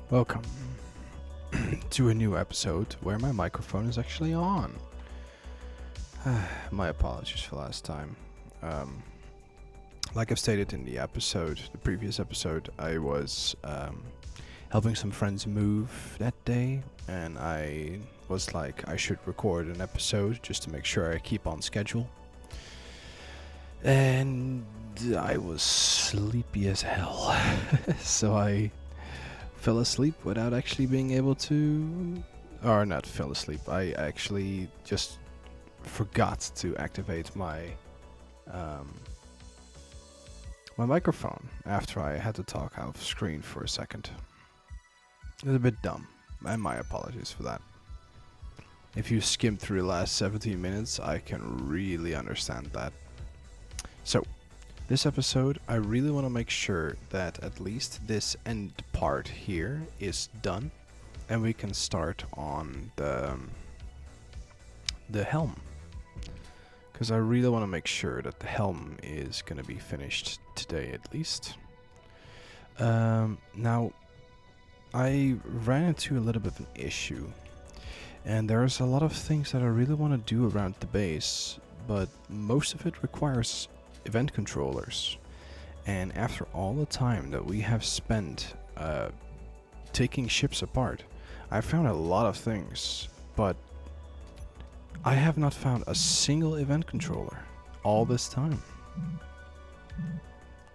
Welcome to a new episode where my microphone is actually on. My apologies for last time. Like I've stated in the previous episode, I was helping some friends move that day, and I was like, I should record an episode just to make sure I keep on schedule. And I was sleepy as hell, so I fell asleep without actually being able to, or not fell asleep, I actually just forgot to activate my my microphone after I had to talk out of screen for a second. It was a bit dumb, and my apologies for that. If you skimmed through the last 17 minutes, I can really understand that. So, this episode, I really want to make sure that at least this end part here is done, and we can start on the helm. Because I really want to make sure that the helm is going to be finished today at least. Now, I ran into a little bit of an issue, and there's a lot of things that I really want to do around the base, but most of it requires event controllers. And after all the time that we have spent taking ships apart, I found a lot of things, but I have not found a single event controller all this time.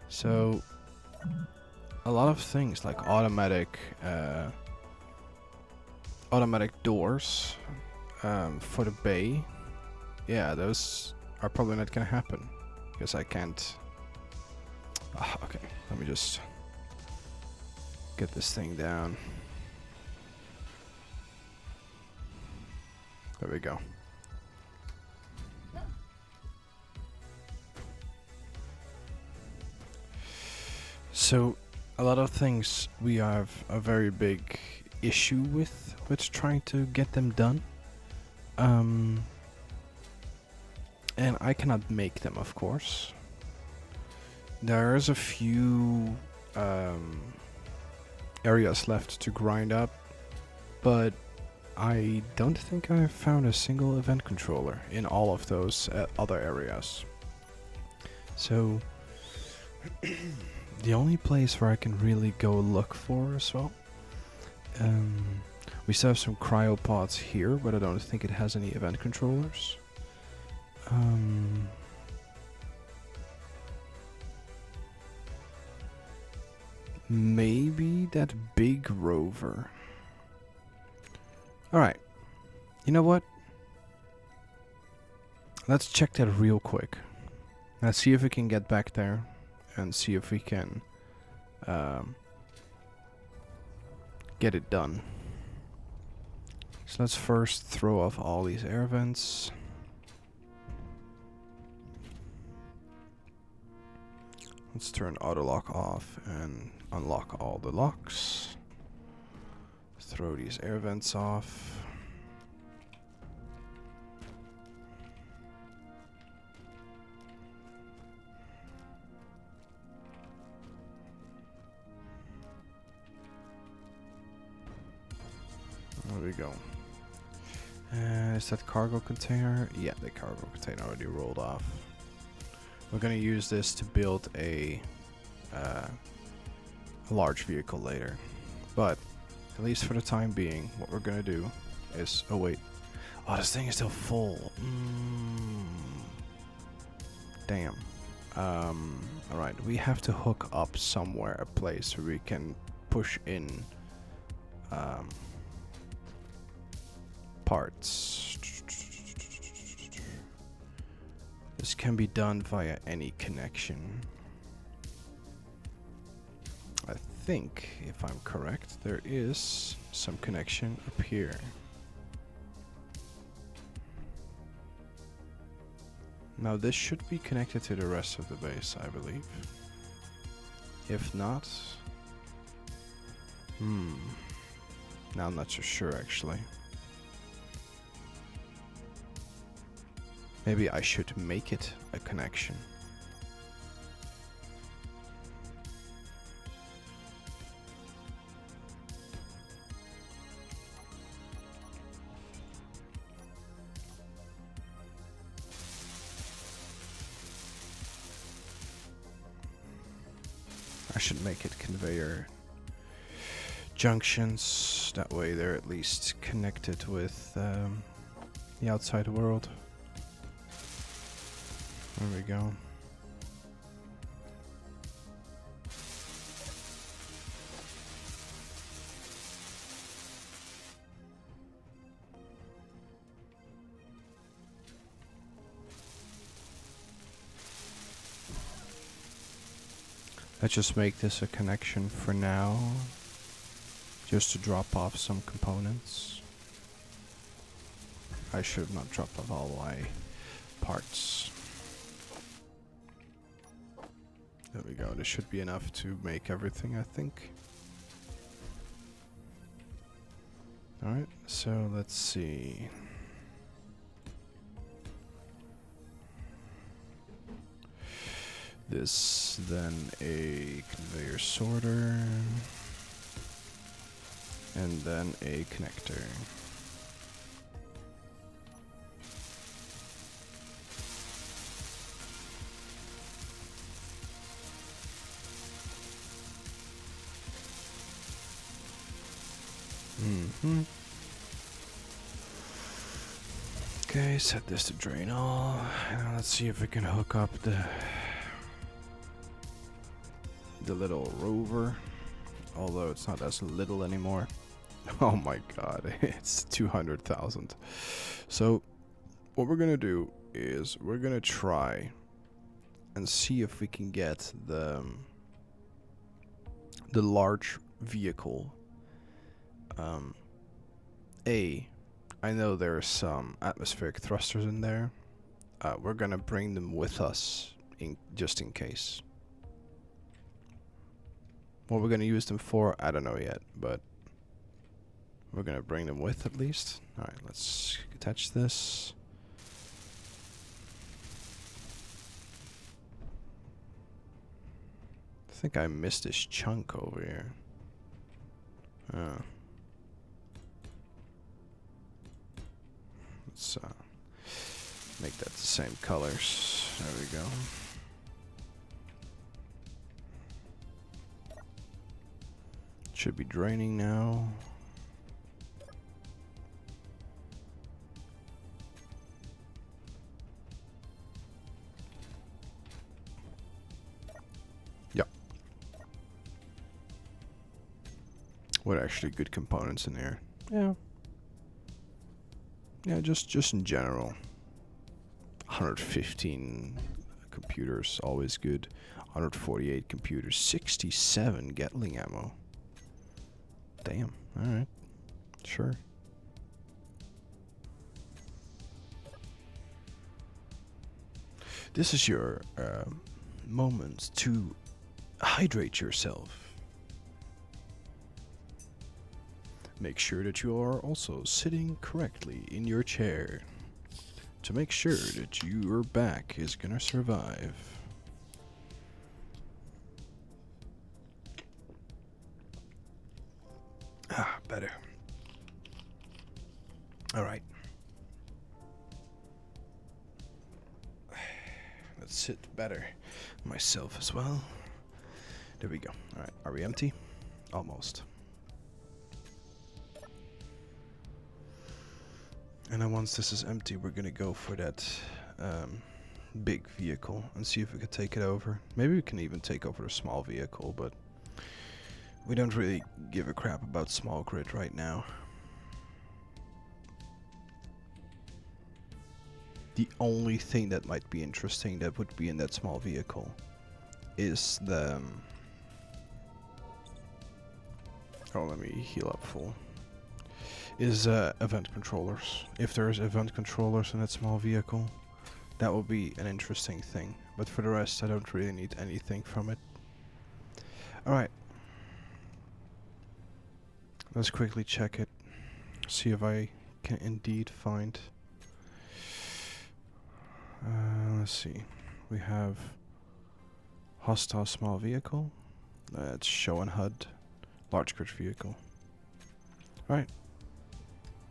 So a lot of things like automatic doors for the bay, yeah, those are probably not gonna happen because I can't. Okay, let me just get this thing down. There we go. So, a lot of things we have a very big issue with trying to get them done. And I cannot make them, of course. There's a few areas left to grind up, but I don't think I've found a single event controller in all of those other areas. So the only place where I can really go look for as well. We still have some cryopods here, but I don't think it has any event controllers. Maybe that big rover. Alright. You know what? Let's check that real quick. Let's see if we can get back there and see if we can get it done. So let's first throw off all these air vents. Let's turn auto lock off and unlock all the locks. Throw these air vents off. There we go. Is that cargo container? Yeah, the cargo container already rolled off. We're gonna use this to build a large vehicle later, but at least for the time being, what we're gonna do is... Oh wait, oh, this thing is still full. Damn. Alright, we have to hook up somewhere a place where we can push in parts. This can be done via any connection. I think, if I'm correct, there is some connection up here. Now this should be connected to the rest of the base, I believe. If not... Now I'm not so sure actually. Maybe I should make it a connection. I should make it conveyor junctions. That way they're at least connected with the outside world. There we go. Let's just make this a connection for now, just to drop off some components. I should have not dropped off all my parts. There we go, this should be enough to make everything, I think. Alright, so let's see. This, then a conveyor sorter, and then a connector. Okay, set this to drain all. Now let's see if we can hook up the little rover, although it's not as little anymore. Oh my god, it's 200,000. So what we're gonna do is we're gonna try and see if we can get the large vehicle. I know there are some atmospheric thrusters in there. We're gonna bring them with us just in case. What we're gonna use them for, I don't know yet, but we're gonna bring them with at least. Alright, let's attach this. I think I missed this chunk over here. Let's make that the same colors. There we go. Should be draining now. Yep. What actually good components in here? Yeah. Yeah, just in general. 115 computers, always good. 148 computers, 67 Gatling ammo. Damn, alright. Sure. This is your moment to hydrate yourself. Make sure that you are also sitting correctly in your chair to make sure that your back is gonna survive. Ah, better. Alright. Let's sit better. Myself as well. There we go. Alright, are we empty? Almost. And then once this is empty, we're gonna go for that big vehicle and see if we can take it over. Maybe we can even take over a small vehicle, but we don't really give a crap about small grid right now. The only thing that might be interesting that would be in that small vehicle is the... oh, let me heal up full. Is event controllers. If there's event controllers in that small vehicle, that will be an interesting thing. But for the rest, I don't really need anything from it. Alright. Let's quickly check it. See if I can indeed find... let's see. We have hostile small vehicle. That's show and HUD. Large grid vehicle. Alright.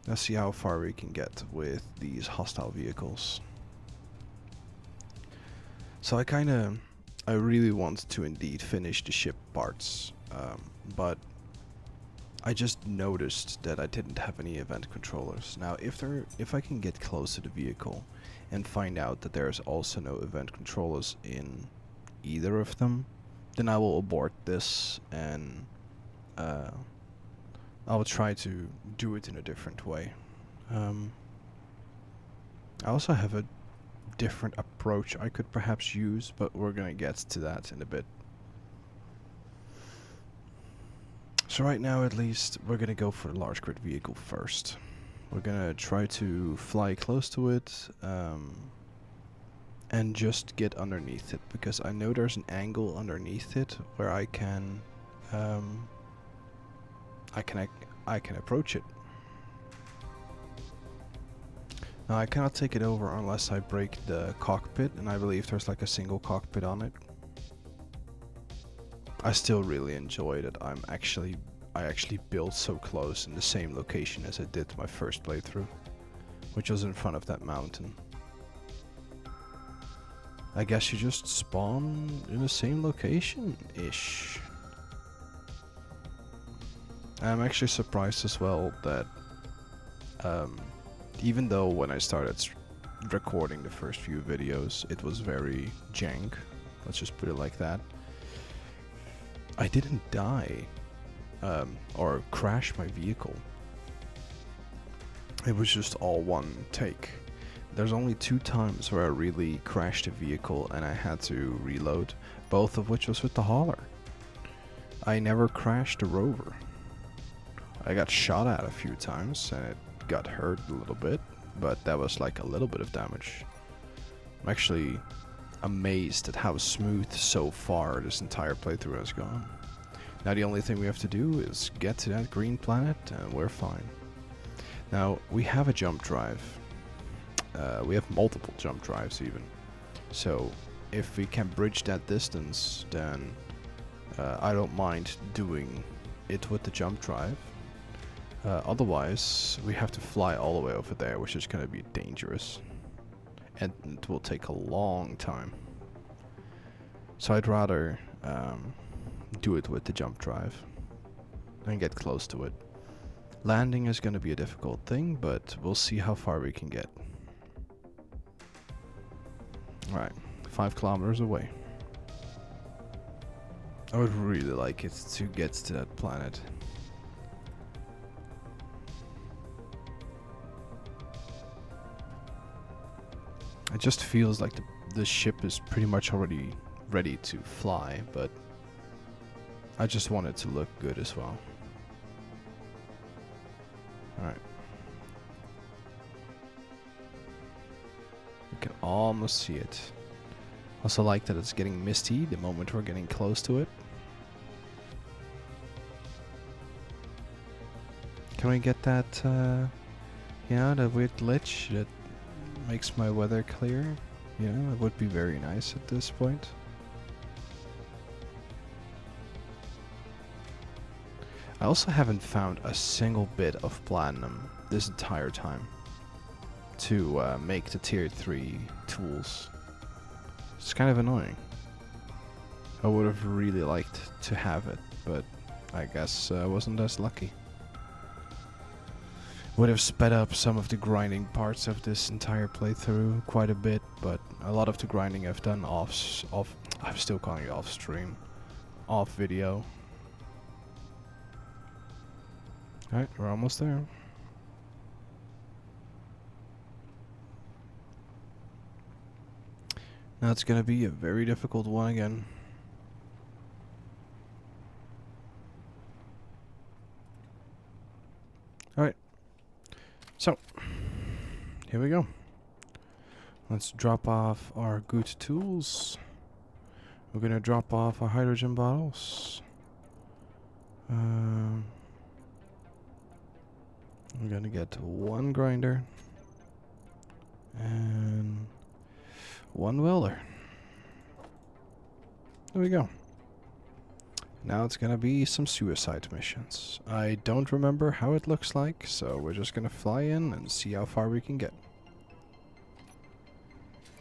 Let's see how far we can get with these hostile vehicles. So I I really want to indeed finish the ship parts, but I just noticed that I didn't have any event controllers. Now, if I can get close to the vehicle and find out that there's also no event controllers in either of them, then I will abort this and I will try to do it in a different way. I also have a different approach I could perhaps use, but we're gonna get to that in a bit. So right now, at least, we're gonna go for the large crit vehicle first. We're gonna try to fly close to it, and just get underneath it, because I know there's an angle underneath it where I can approach it. Now I cannot take it over unless I break the cockpit, and I believe there's like a single cockpit on it. I still really enjoy that I actually built so close in the same location as I did my first playthrough, which was in front of that mountain. I guess you just spawn in the same location-ish. I'm actually surprised as well that even though when I started recording the first few videos it was very jank, let's just put it like that, I didn't die or crash my vehicle. It was just all one take. There's only 2 times where I really crashed a vehicle and I had to reload, both of which was with the hauler. I never crashed a rover. I got shot at a few times and it got hurt a little bit, but that was like a little bit of damage. I'm actually amazed at how smooth so far this entire playthrough has gone. Now the only thing we have to do is get to that green planet and we're fine. Now we have a jump drive. We have multiple jump drives even. So if we can bridge that distance, then I don't mind doing it with the jump drive. Otherwise, we have to fly all the way over there, which is going to be dangerous. And it will take a long time. So I'd rather do it with the jump drive and get close to it. Landing is going to be a difficult thing, but we'll see how far we can get. Alright, 5 kilometers away. I would really like it to get to that planet. It just feels like the ship is pretty much already ready to fly, but I just want it to look good as well. Alright. You can almost see it. Also like that it's getting misty the moment we're getting close to it. Can we get that, you know, that weird glitch that makes my weather clear? You know, it would be very nice at this point. I also haven't found a single bit of platinum this entire time to make the tier 3 tools. It's kind of annoying. I would have really liked to have it, but I guess I wasn't as lucky. Would have sped up some of the grinding parts of this entire playthrough quite a bit, but a lot of the grinding I've done off I'm still calling it off stream, off video. Alright, we're almost there. Now it's gonna be a very difficult one again. Alright. So, here we go. Let's drop off our good tools. We're gonna drop off our hydrogen bottles. We're gonna get 1 grinder and 1 welder. There we go. Now it's gonna be some suicide missions. I don't remember how it looks like, so we're just gonna fly in and see how far we can get.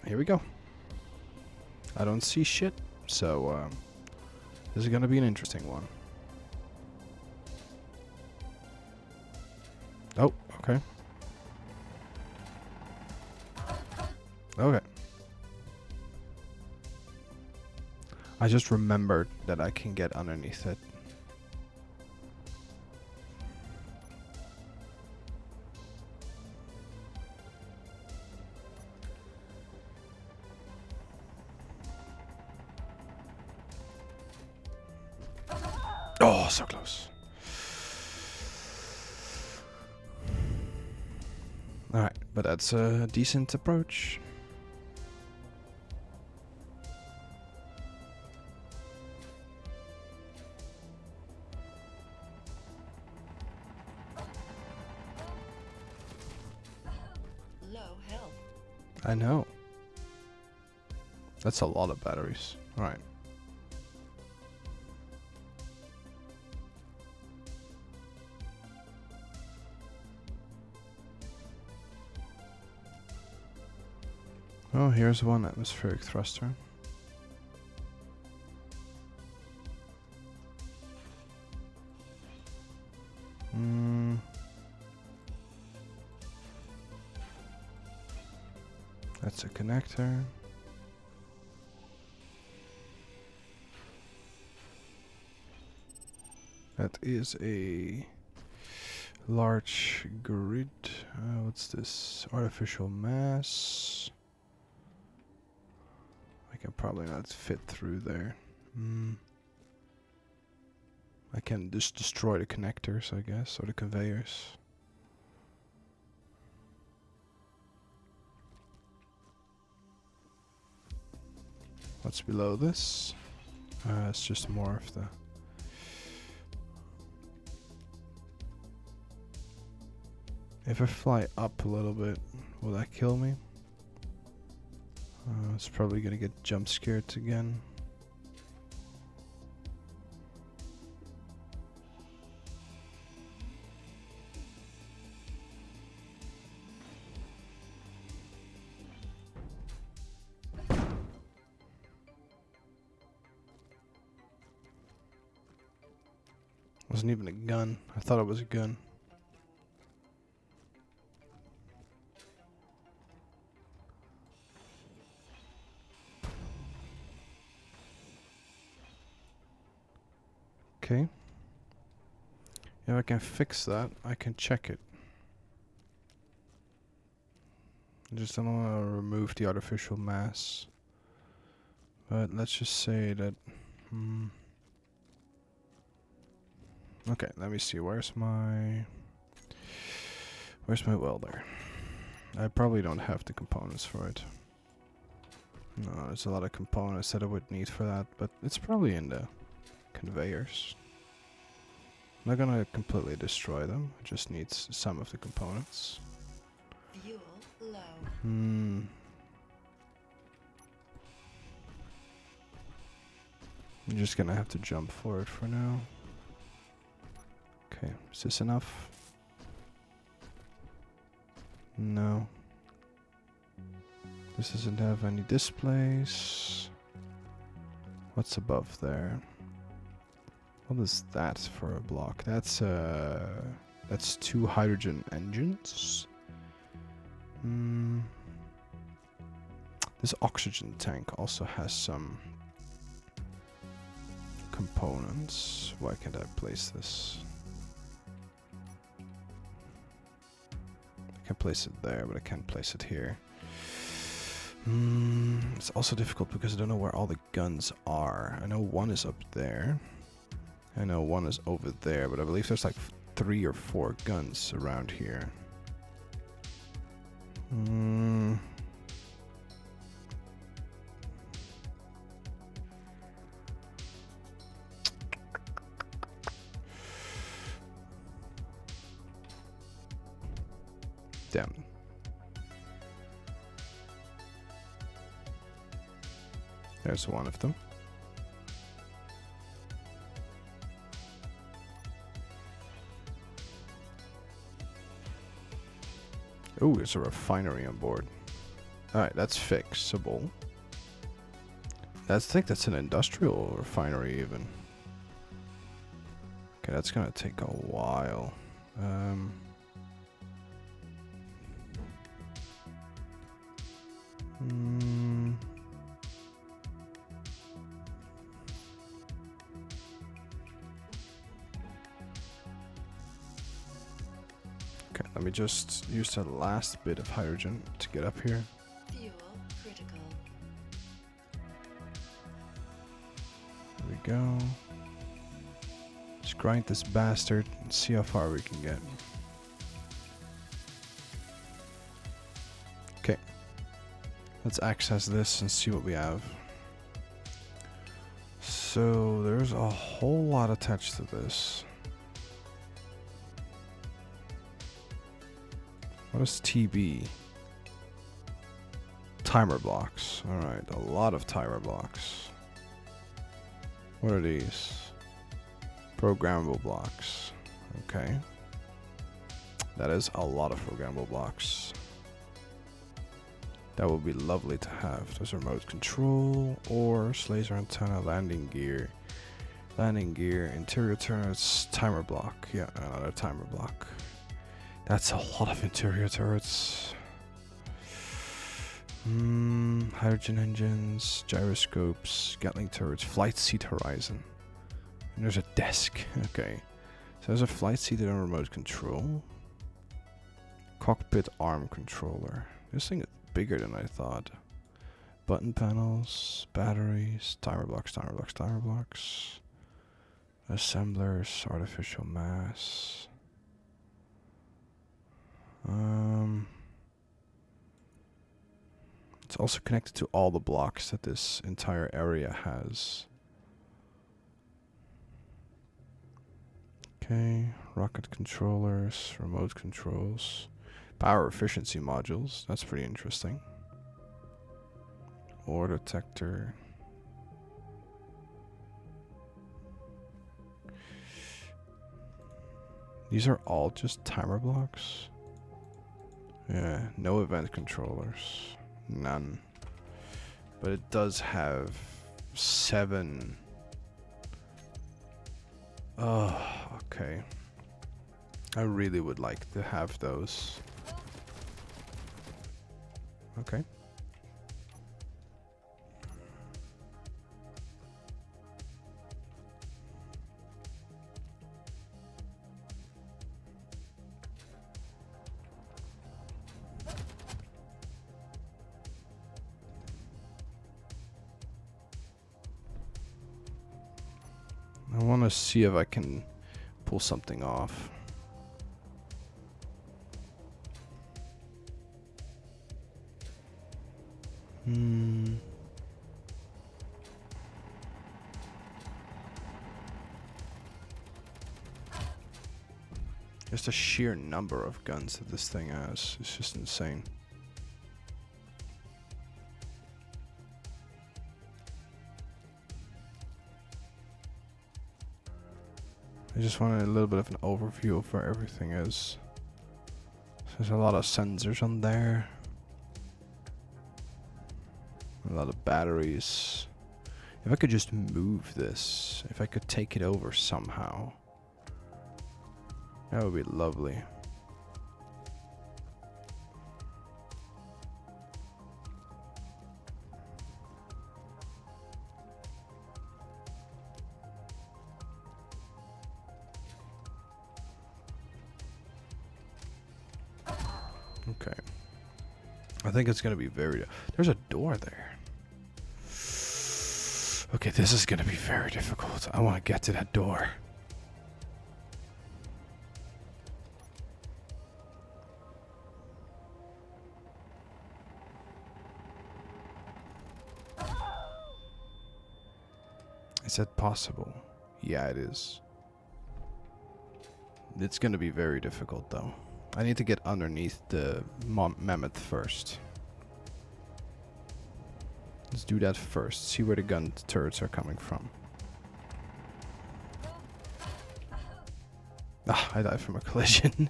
Here we go. I don't see shit. So this is gonna be an interesting one. Oh, okay. Okay. I just remembered that I can get underneath it. Oh, so close. Alright, but that's a decent approach. Low health. I know. That's a lot of batteries. Alright. Oh, here's one atmospheric thruster. That's a connector. That is a large grid. What's this? Artificial mass. I can probably not fit through there. I can just destroy the connectors, I guess, or the conveyors. What's below this? It's just more of the... If I fly up a little bit, will that kill me? It's probably gonna get jump scared again. Wasn't even a gun. I thought it was a gun. Okay. If I can fix that, I can check it. I just don't want to remove the artificial mass. But let's just say that... Okay, let me see. Where's my welder? I probably don't have the components for it. No, there's a lot of components that I would need for that, but it's probably in the conveyors. I'm not gonna completely destroy them. I just need some of the components. Fuel low. I'm just gonna have to jump for it for now. Okay, is this enough? No. This doesn't have any displays. What's above there? What is that for a block? That's 2 hydrogen engines. This oxygen tank also has some components. Why can't I place this? I can place it there, but I can't place it here. It's also difficult because I don't know where all the guns are. I know one is up there. I know one is over there, but I believe there's like 3 or 4 guns around here. Damn. There's one of them. Oh, there's a refinery on board. Alright, that's fixable. I think that's an industrial refinery even. Okay, that's gonna take a while. Hmm. Okay, let me just use the last bit of hydrogen to get up here. Fuel critical. There we go. Just grind this bastard and see how far we can get. Okay. Let's access this and see what we have. So there's a whole lot attached to this. What is TB? Timer blocks. Alright, a lot of timer blocks. What are these? Programmable blocks. Okay. That is a lot of programmable blocks. That would be lovely to have. There's remote control, ores, laser antenna, landing gear. Landing gear, interior turrets, timer block. Yeah, another timer block. That's a lot of interior turrets. Hydrogen engines, gyroscopes, Gatling turrets, flight seat horizon. And there's a desk. Okay. So there's a flight seat and a remote control. Cockpit arm controller. This thing is bigger than I thought. Button panels, batteries, timer blocks, timer blocks, timer blocks. Assemblers, artificial mass. It's also connected to all the blocks that this entire area has. Okay, rocket controllers, remote controls, power efficiency modules. That's pretty interesting. Ore detector. These are all just timer blocks. Yeah, no event controllers. None. But it does have 7. Oh, okay. I really would like to have those. Okay. I want to see if I can pull something off. Just the sheer number of guns that this thing has is just insane. I just wanted a little bit of an overview of where everything is. There's a lot of sensors on there. A lot of batteries. If I could just move this, if I could take it over somehow, that would be lovely. Okay. I think it's going to be very... There's a door there. Okay, this is going to be very difficult. I want to get to that door. Is that possible? Yeah, it is. It's going to be very difficult, though. I need to get underneath the Mammoth first. Let's do that first. See where the gun turrets are coming from. Ah, I died from a collision.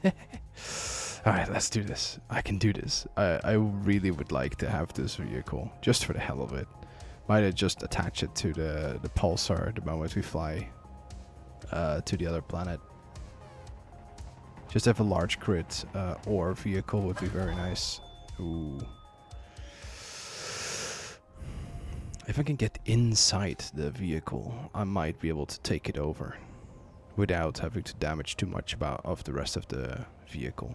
Alright, let's do this. I can do this. I really would like to have this vehicle, just for the hell of it. Might just attach it to the pulsar the moment we fly to the other planet. Just have a large crit or vehicle would be very nice. Ooh. If I can get inside the vehicle, I might be able to take it over without having to damage too much of the rest of the vehicle.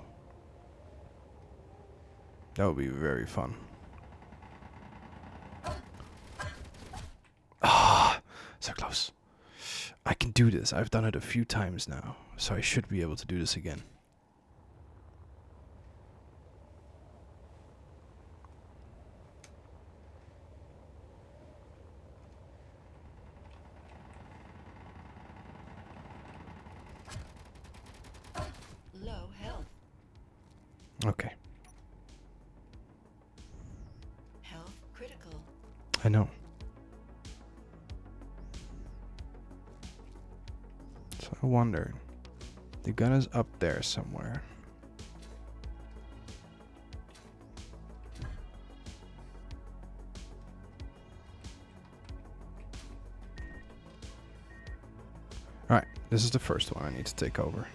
That would be very fun. Ah, so close. I can do this. I've done it a few times now, so I should be able to do this again. Low health. Okay, Health critical. I know. So I wonder, the gun is up there somewhere. Alright, this is the first one I need to take over.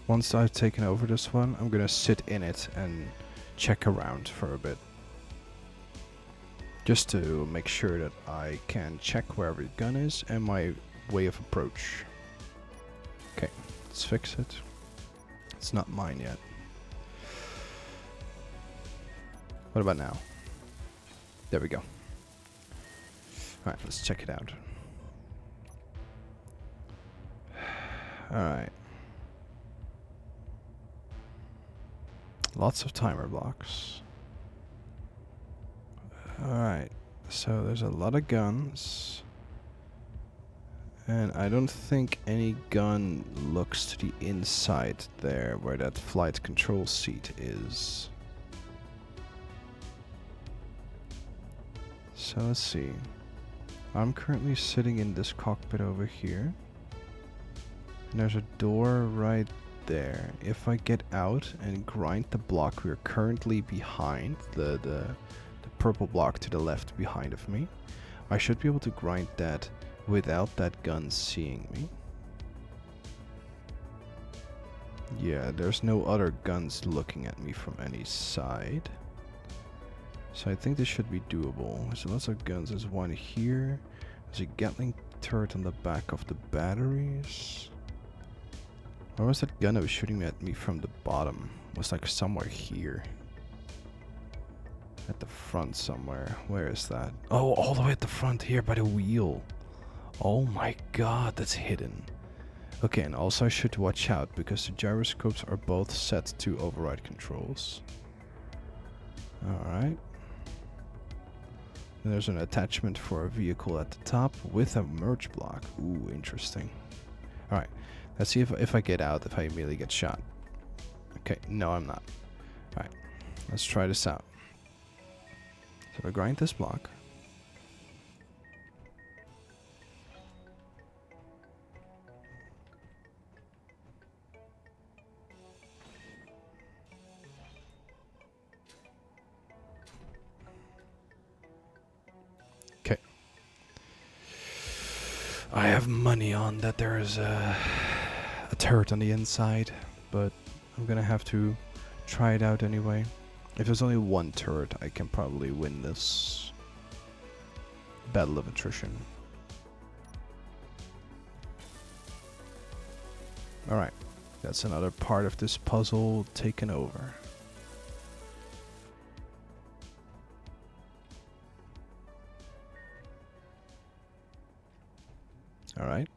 Once I've taken over this one, I'm gonna sit in it and check around for a bit. Just to make sure that I can check where every gun is and my way of approach. Okay, let's fix it. It's not mine yet. What about now? There we go. Alright, let's check it out. Alright. Lots of timer blocks. Alright, so there's a lot of guns. And I don't think any gun looks to the inside there where that flight control seat is. So let's see. I'm currently sitting in this cockpit over here. And there's a door right there. If I get out and grind the block we're currently behind, the purple block to the left behind of me, I should be able to grind that without that gun seeing me. Yeah, there's no other guns looking at me from any side. So I think this should be doable. There's lots of guns. There's one here. There's a Gatling turret on the back of the batteries. Where was that gun that was shooting at me from the bottom? It was like somewhere here. At the front somewhere. Where is that? Oh, all the way at the front here by the wheel. Oh my god, that's hidden. Okay, and also I should watch out because the gyroscopes are both set to override controls. Alright. There's an attachment for a vehicle at the top with a merge block. Ooh, interesting. Alright, let's see if I get out, if I immediately get shot. Okay, no I'm not. Alright, let's try this out. So I grind this block. Okay. I have money on that there is a turret on the inside, but I'm gonna have to try it out anyway. If there's only one turret, I can probably win this battle of attrition. Alright, that's another part of this puzzle taken over. Alright.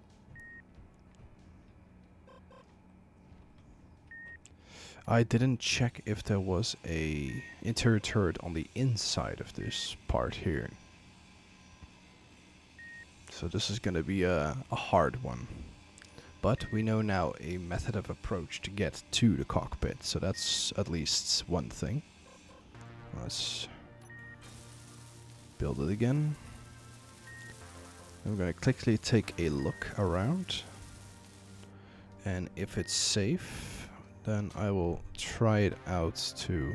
I didn't check if there was a interior turret on the inside of this part here. So this is gonna be a hard one. But we know now a method of approach to get to the cockpit, so that's at least one thing. Let's build it again. I'm gonna quickly take a look around. And if it's safe, then I will try it out to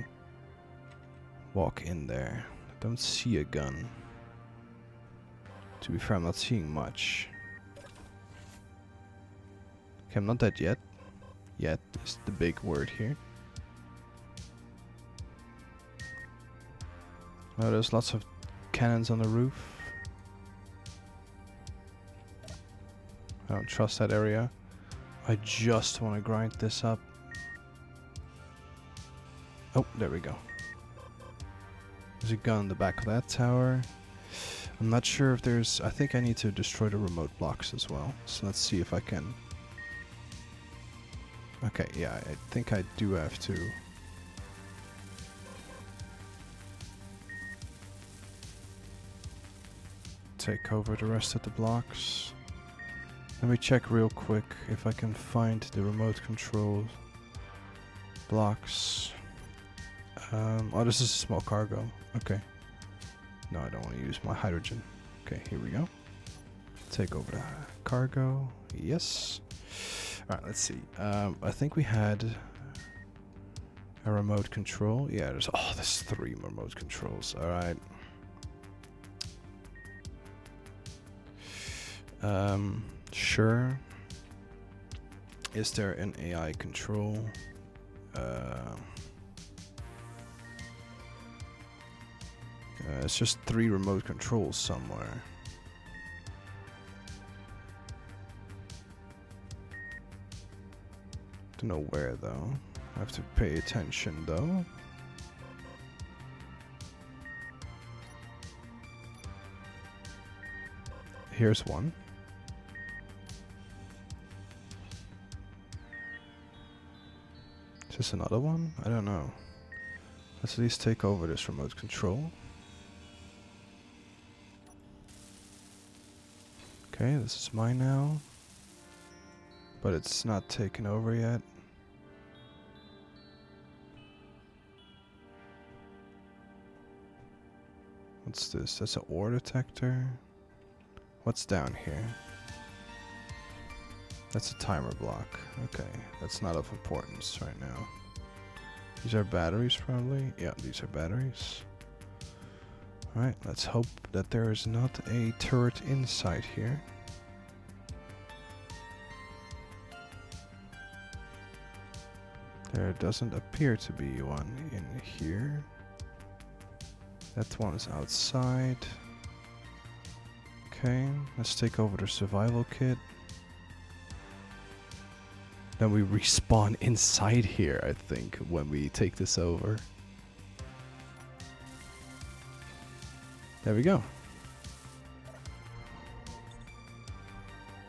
walk in there. I don't see a gun. To be fair, I'm not seeing much. Okay, I'm not dead yet. Yet is the big word here. Oh, there's lots of cannons on the roof. I don't trust that area. I just want to grind this up. Oh, there we go. There's a gun in the back of that tower. I'm not sure if there's... I think I need to destroy the remote blocks as well. So let's see if I can... Okay, yeah, I think I do have to... take over the rest of the blocks. Let me check real quick if I can find the remote control blocks. Oh, this is a small cargo. Okay. No, I don't want to use my hydrogen. Okay, here we go. Take over the cargo. Yes. Alright, let's see. I think we had a remote control. Yeah, there's 3 remote controls. Alright. Sure. Is there an AI control? It's just 3 remote controls somewhere. Don't know where though. I have to pay attention though. Here's one. Is this another one? I don't know. Let's at least take over this remote control. Okay, this is mine now. But it's not taken over yet. What's this? That's an ore detector. What's down here? That's a timer block. Okay, that's not of importance right now. These are batteries probably? Yeah, these are batteries. Alright, let's hope that there is not a turret inside here. There doesn't appear to be one in here. That one is outside. Okay, let's take over the survival kit. Then we respawn inside here, I think, when we take this over. There we go.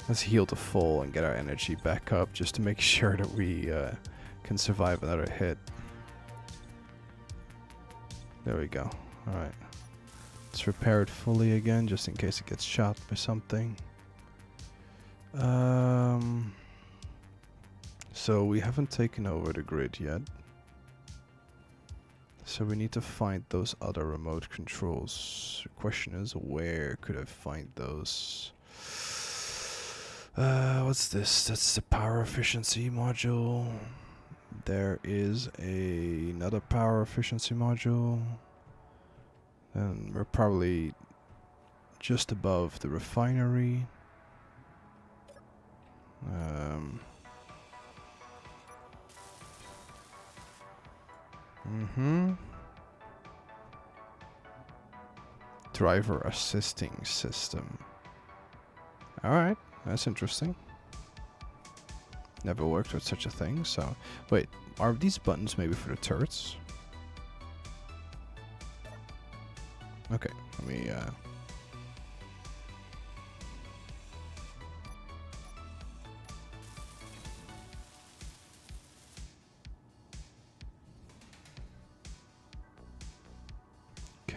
Let's heal to full and get our energy back up just to make sure that we can survive another hit. There we go. Alright. Let's repair it fully again just in case it gets shot by something. So we haven't taken over the grid yet. So we need to find those other remote controls. The question is, where could I find those? What's this? That's the power efficiency module. There is another power efficiency module. And we're probably just above the refinery. Driver assisting system. Alright, that's interesting. Never worked with such a thing, so... Wait, are these buttons maybe for the turrets? Okay, let me,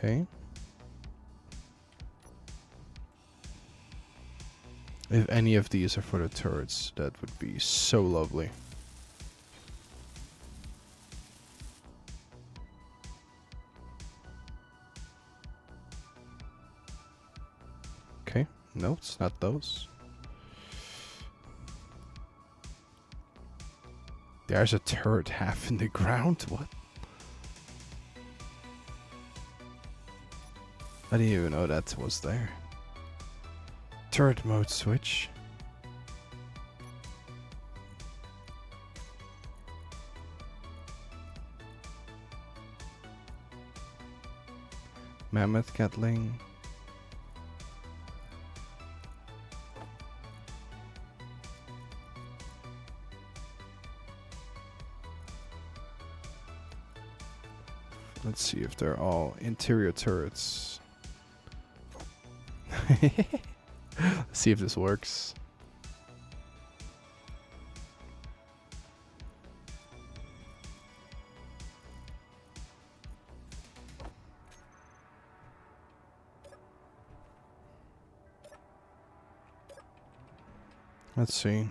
Okay. If any of these are for the turrets, that would be so lovely. Okay, no, it's not those. There's a turret half in the ground? What? I didn't even know that was there. Turret mode switch. Mammoth Gatling. Let's see if they're all interior turrets. Let's see if this works. Let's see.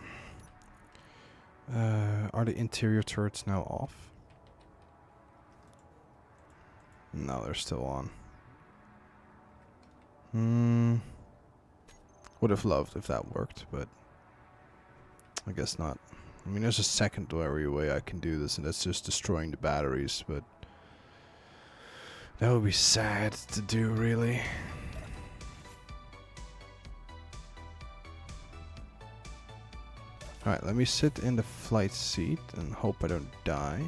Are the interior turrets now off? No, they're still on. Would have loved if that worked, but I guess not. I mean, there's a secondary way I can do this, and that's just destroying the batteries, but that would be sad to do, really. Alright, let me sit in the flight seat and hope I don't die.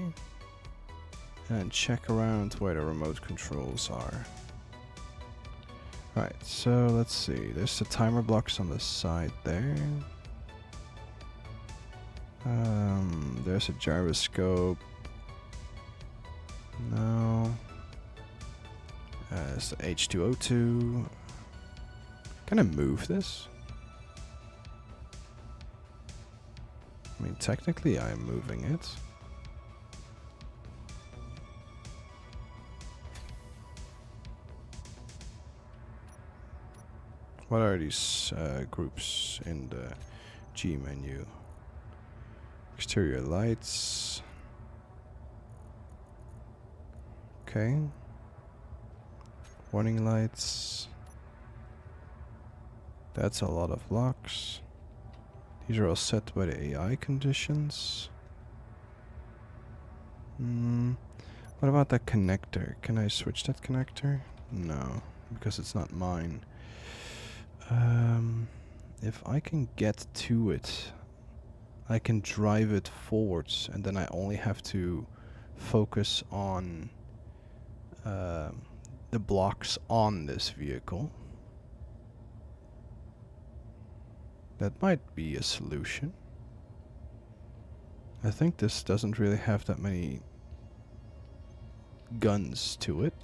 And check around where the remote controls are. Alright, so let's see. There's the timer blocks on the side there. There's a gyroscope. No. There's the H2O2. Can I move this? I mean, technically I am moving it. What are these groups in the G menu? Exterior lights. Okay. Warning lights. That's a lot of locks. These are all set by the AI conditions. What about that connector? Can I switch that connector? No, because it's not mine. If I can get to it, I can drive it forwards, and then I only have to focus on the blocks on this vehicle. That might be a solution. I think this doesn't really have that many guns to it.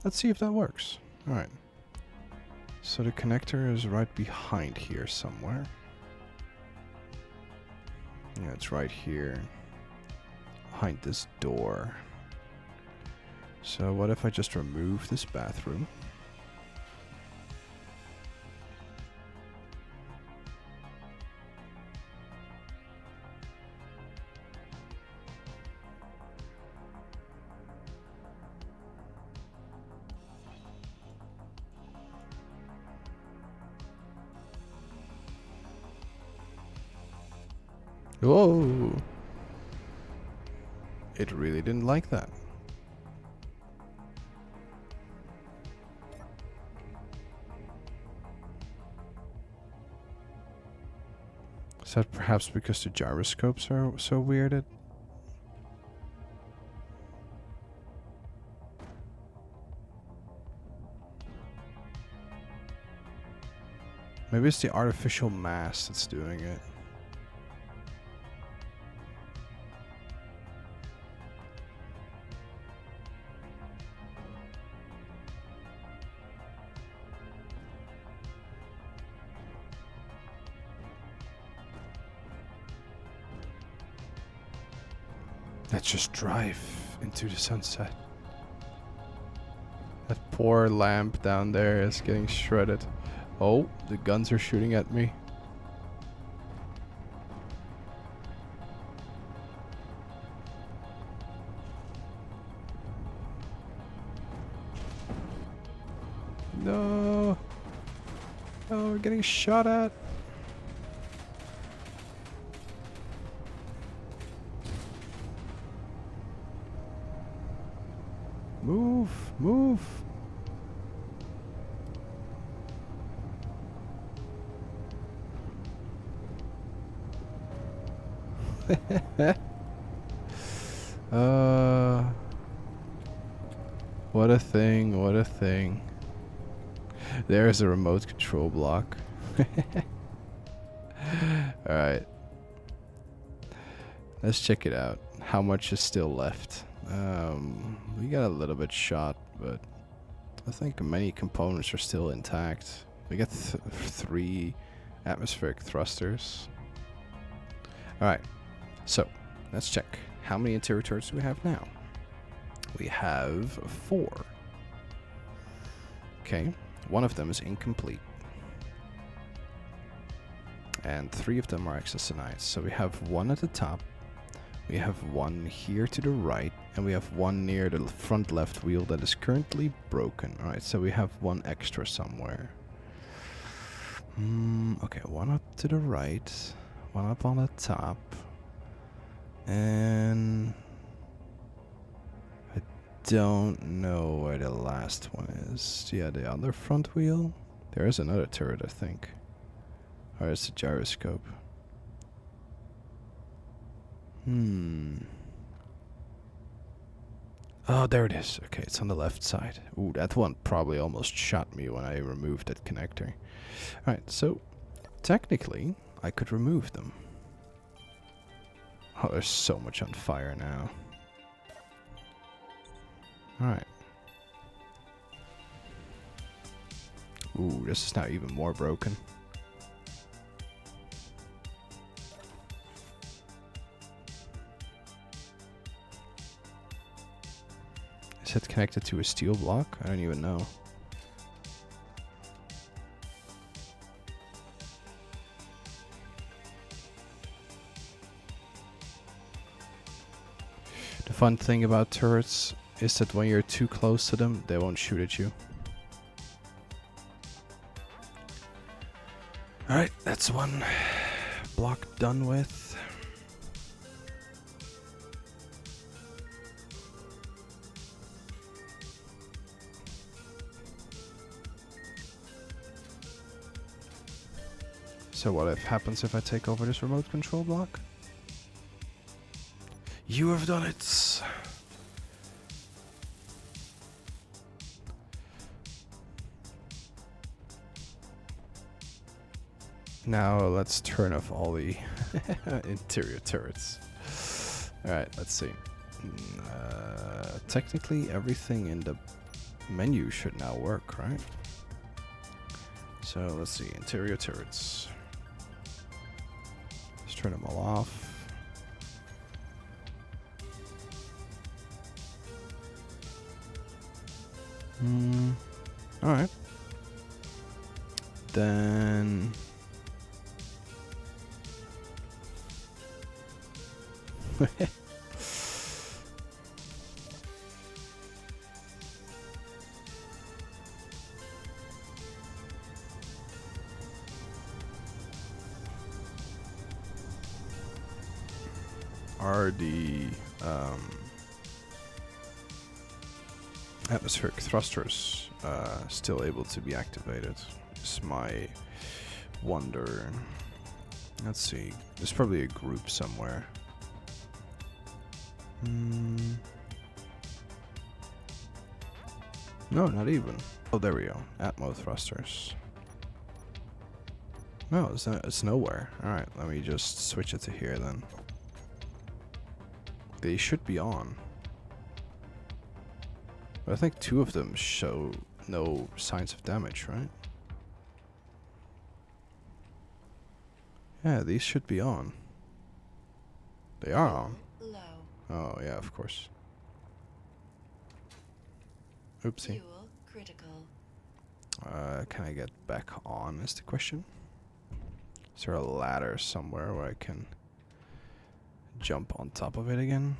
Let's see if that works. Alright. So the connector is right behind here somewhere. Yeah, it's right here. Behind this door. So what if I just remove this bathroom? Whoa! It really didn't like that. Is that perhaps because the gyroscopes are so weirded? Maybe it's the artificial mass that's doing it. Let's just drive into the sunset. That poor lamp down there is getting shredded. Oh, the guns are shooting at me. No. Oh, we're getting shot at. Move! Move! What a thing, what a thing. There's a remote control block. Alright. Let's check it out. How much is still left? We got a little bit shot, but I think many components are still intact. We got 3 atmospheric thrusters. Alright, so let's check. How many interior turrets do we have now? We have 4. Okay, one of them is incomplete. And 3 of them are access denied. So we have 1 at the top. We have 1 here to the right. And we have 1 near the front left wheel that is currently broken. Alright, so we have 1 extra somewhere. Okay, 1 up to the right. 1 up on the top. And I don't know where the last one is. Yeah, the other front wheel. There is another turret, I think. Or it's a gyroscope. Oh, there it is. Okay, it's on the left side. Ooh, that one probably almost shot me when I removed that connector. Alright, so technically, I could remove them. Oh, there's so much on fire now. Alright. Ooh, this is now even more broken. Is it connected to a steel block? I don't even know. The fun thing about turrets is that when you're too close to them, they won't shoot at you. Alright, that's one block done with. So what happens if I take over this remote control block? You have done it! Now let's turn off all the interior turrets. Alright, let's see. Technically everything in the menu should now work, right? So let's see, interior turrets. Let's turn them all off. Alright. Then are the atmospheric thrusters still able to be activated? Is my wonder. Let's see. There's probably a group somewhere. No, not even. Oh, there we go. Atmo thrusters. No, it's nowhere. Alright, let me just switch it to here then. They should be on. But I think 2 of them show no signs of damage, right? Yeah, these should be on. They are on. Low. Oh, yeah, of course. Oopsie. Fuel critical. Can I get back on is the question. Is there a ladder somewhere where I can jump on top of it again?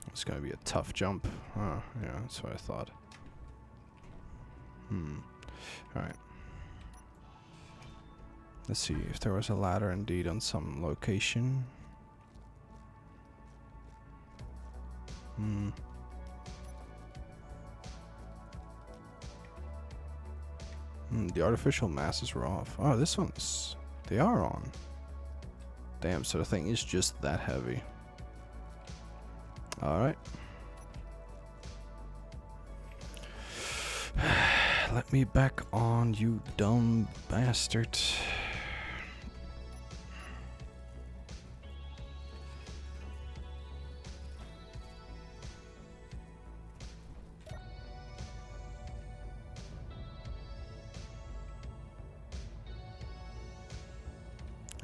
It's gonna be a tough jump. Oh, yeah, that's what I thought. Alright. Let's see if there was a ladder indeed on some location. The artificial masses were off. Oh, this one's... They are on. Damn, so the thing is just that heavy. Alright. Let me back on, you dumb bastard.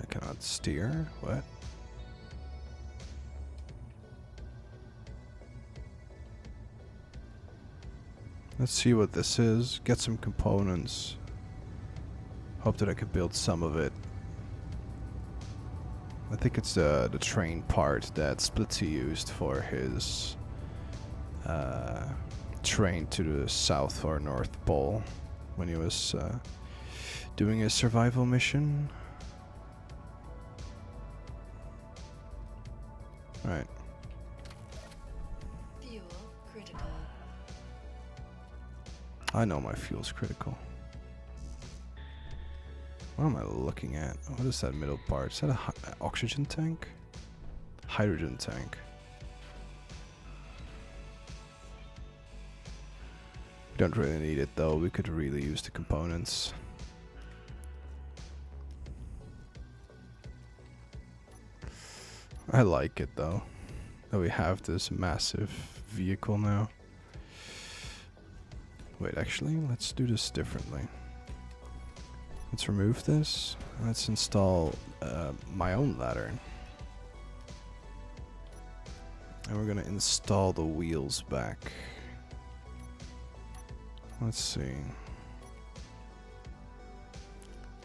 I cannot steer. What? Let's see what this is. Get some components. Hope that I can build some of it. I think it's the train part that Splitsy used for his train to the South or North Pole when he was doing his survival mission. Right. Fuel critical. I know my fuel's critical. What am I looking at? What is that middle part? Is that a oxygen tank? Hydrogen tank. We don't really need it though. We could really use the components. I like it though, that we have this massive vehicle now. Wait, actually, let's do this differently. Let's remove this. Let's install my own ladder. And we're gonna install the wheels back. Let's see.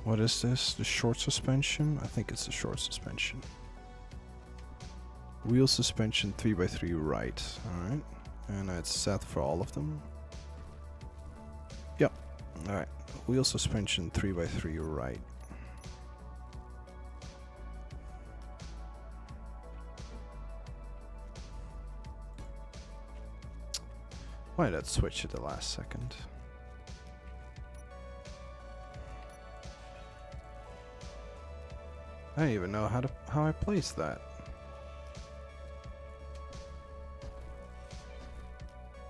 What is this? The short suspension? I think it's the short suspension. Wheel suspension 3x3 right. Alright. And it's set for all of them. Yep. Alright. Wheel suspension 3x3 right. Why did that switch at the last second? I don't even know how I placed that.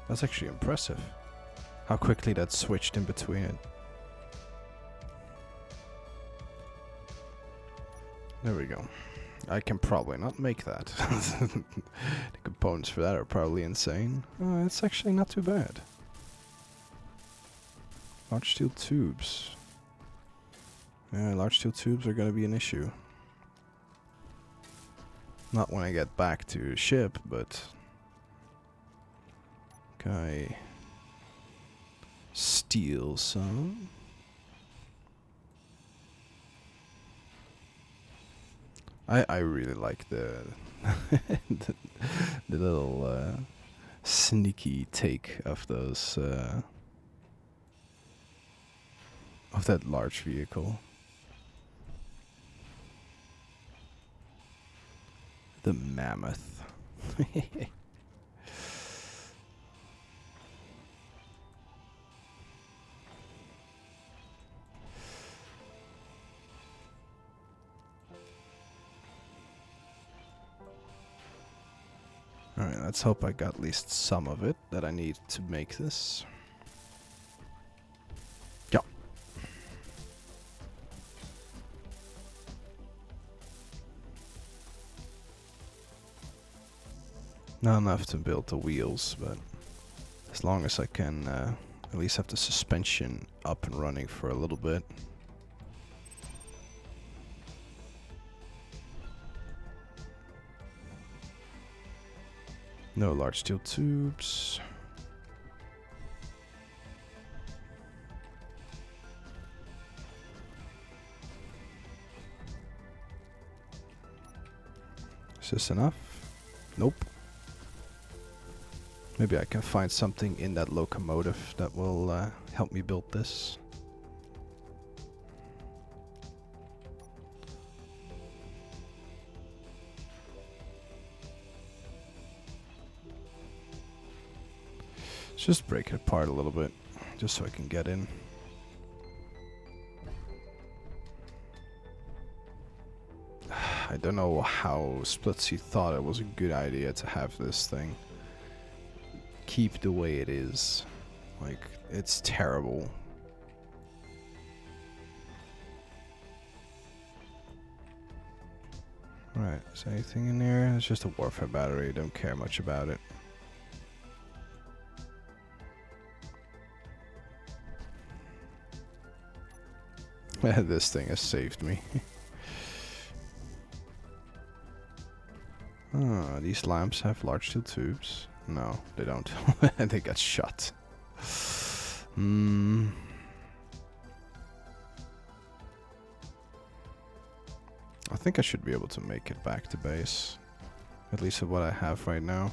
That's actually impressive. How quickly that switched in between it. There we go. I can probably not make that. The components for that are probably insane. It's actually not too bad. Large steel tubes. Yeah, large steel tubes are gonna be an issue. Not when I get back to ship, but... Can I steal some? I really like the the little sneaky take of those of that large vehicle. The Mammoth. Alright, let's hope I got at least some of it that I need to make this. Yeah. Not enough to build the wheels, but as long as I can at least have the suspension up and running for a little bit. No large steel tubes. Is this enough? Nope. Maybe I can find something in that locomotive that will help me build this. just break it apart a little bit, just so I can get in. I don't know how Splitsy thought it was a good idea to have this thing keep the way it is. Like, it's terrible. Right, is there anything in there? It's just a warfare battery, don't care much about it. This thing has saved me. Ah, these lamps have large steel tubes. No, they don't. They got shut. Hmm. I think I should be able to make it back to base. At least with what I have right now.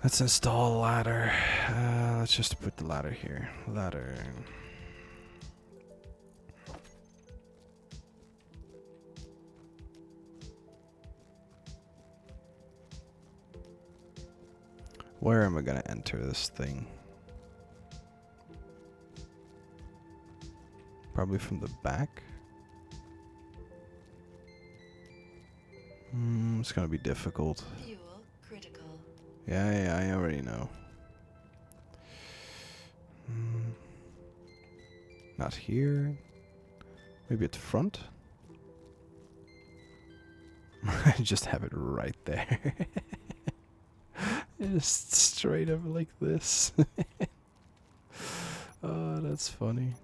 Let's install a ladder. Let's just put the ladder here. Ladder. Where am I gonna enter this thing? Probably from the back? It's gonna be difficult. Fuel critical. Yeah, I already know. Not here. Maybe at the front? I just have it right there. Just straight up like this. Oh, that's funny.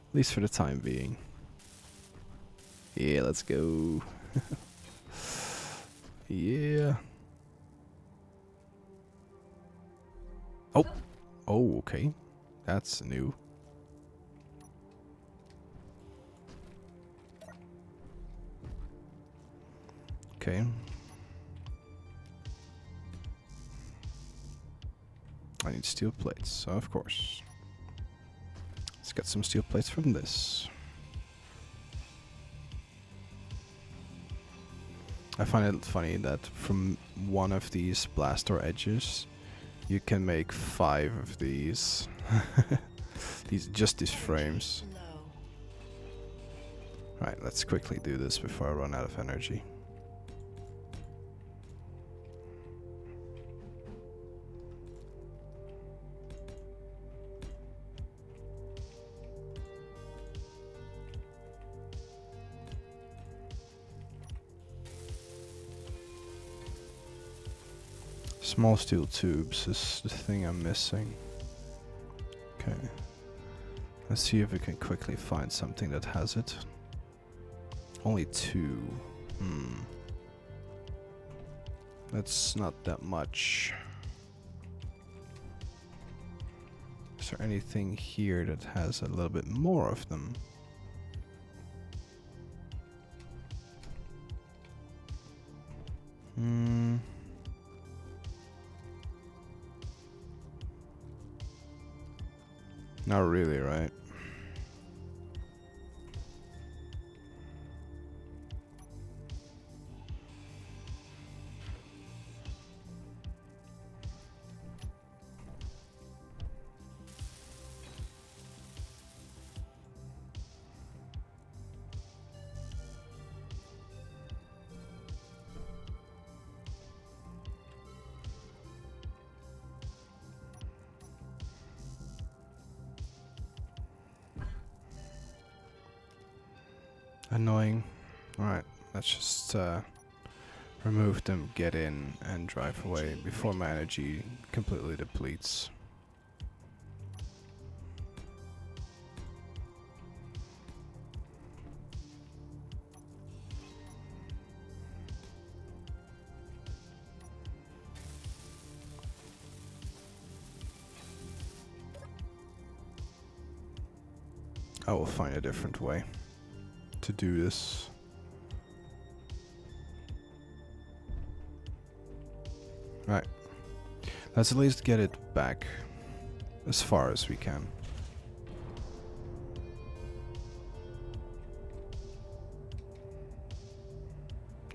At least for the time being. Yeah, let's go. Yeah. Oh. Oh, okay. That's new. Okay. I need steel plates, of course. Let's get some steel plates from this. I find it funny that from one of these blast door edges, you can make 5 of these. These frames. Low. Right, let's quickly do this before I run out of energy. Small steel tubes is the thing I'm missing. Okay. Let's see if we can quickly find something that has it. Only 2. That's not that much. Is there anything here that has a little bit more of them? Not really, right? Annoying. Alright, let's just remove them, get in, and drive away before my energy completely depletes. I will find a different way to do this. Right. Let's at least get it back as far as we can.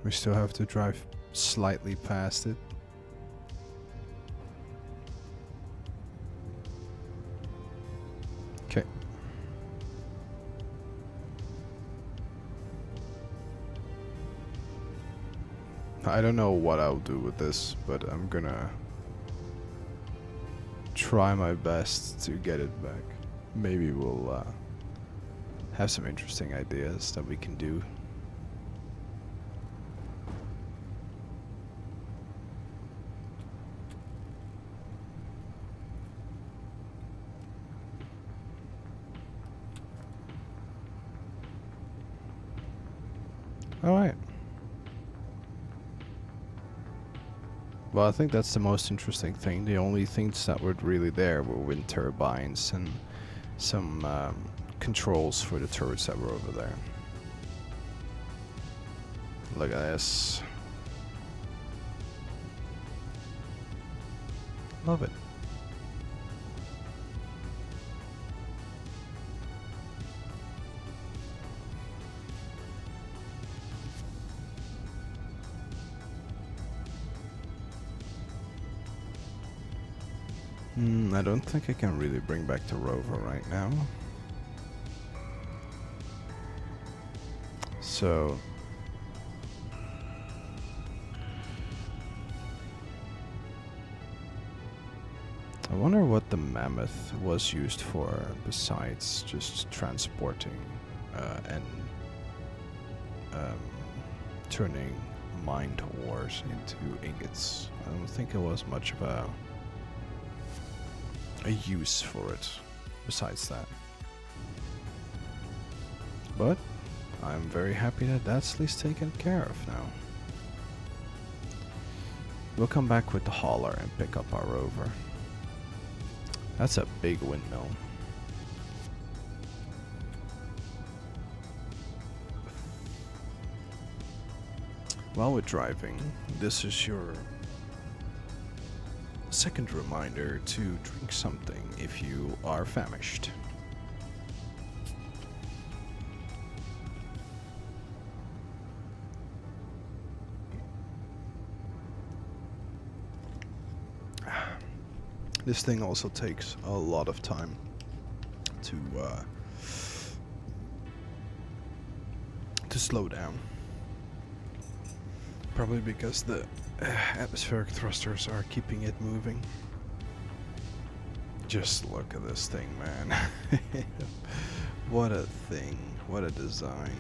We still have to drive slightly past it. Okay. I don't know what I'll do with this, but I'm gonna try my best to get it back. Maybe we'll have some interesting ideas that we can do. Alright. Well, I think that's the most interesting thing. The only things that were really there were wind turbines and some controls for the turrets that were over there. Look at this. Love it. I don't think I can really bring back the rover right now. So I wonder what the Mammoth was used for besides just transporting and turning mind ores into ingots. I don't think it was much of a use for it besides that. But I'm very happy that that's at least taken care of now. We'll come back with the hauler and pick up our rover. That's a big windmill. While we're driving, this is your second reminder to drink something if you are famished. This thing also takes a lot of time to slow down. Probably because the atmospheric thrusters are keeping it moving. Just look at this thing, man. What a thing. What a design.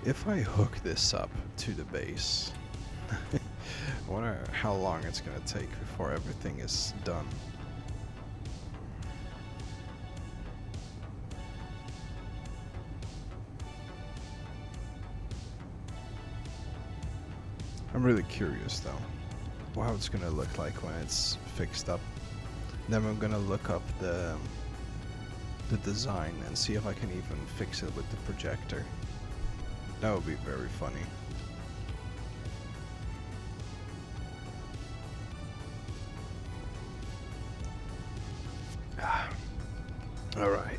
If I hook this up to the base, I wonder how long it's gonna take before everything is done. I'm really curious though, how it's gonna look like when it's fixed up. Then I'm gonna look up the design and see if I can even fix it with the projector. That would be very funny. All right.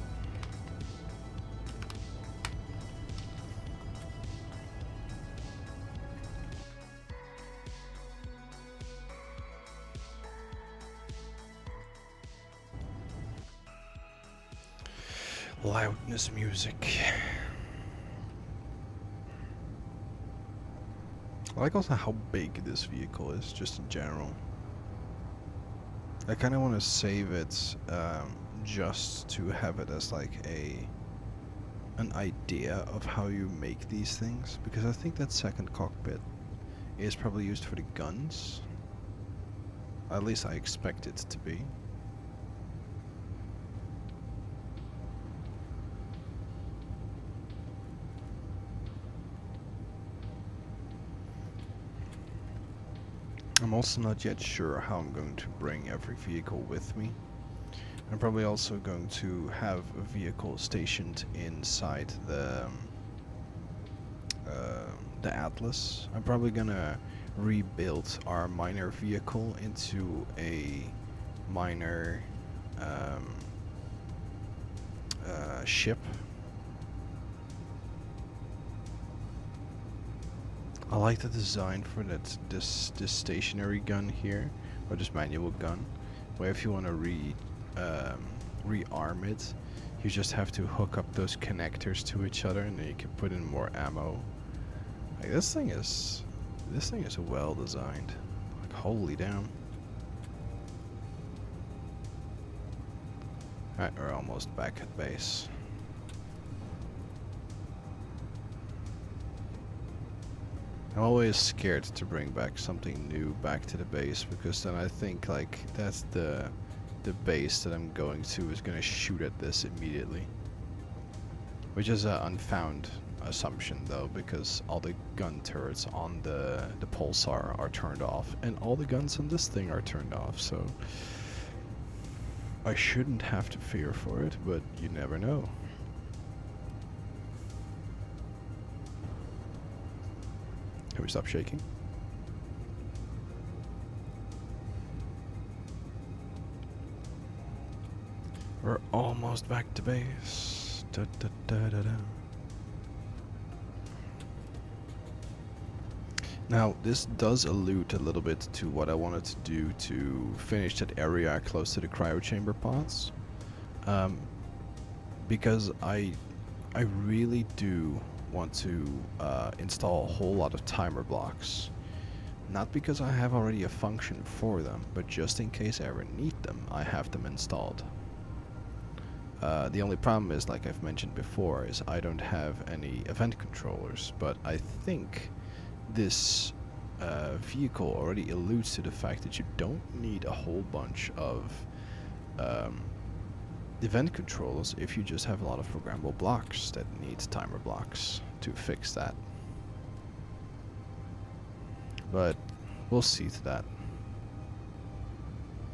Loudness music. I like also how big this vehicle is, just in general. I kind of want to save it just to have it as like an idea of how you make these things, because I think that second cockpit is probably used for the guns. At least I expect it to be. I'm also not yet sure how I'm going to bring every vehicle with me. I'm probably also going to have a vehicle stationed inside the Atlas. I'm probably gonna rebuild our miner vehicle into a miner ship. I like the design for this stationary gun here, or this manual gun, where if you want to um, rearm it, you just have to hook up those connectors to each other, and then you can put in more ammo. Like this thing is well designed. Like holy damn. Alright, we're almost back at base. I'm always scared to bring back something new back to the base, because then I think like that's the base that I'm going to is gonna shoot at this immediately. Which is an unfound assumption though, because all the gun turrets on the pulsar are turned off, and all the guns on this thing are turned off, so I shouldn't have to fear for it, but you never know. Can we stop shaking? We're almost back to base. Da, da, da, da, da. Now, this does allude a little bit to what I wanted to do to finish that area close to the cryo chamber pods. Because I really do want to install a whole lot of timer blocks. Not because I have already a function for them, but just in case I ever need them, I have them installed. The only problem is, like I've mentioned before, is I don't have any event controllers, but I think this vehicle already alludes to the fact that you don't need a whole bunch of event controllers if you just have a lot of programmable blocks that need timer blocks to fix that. But we'll see to that.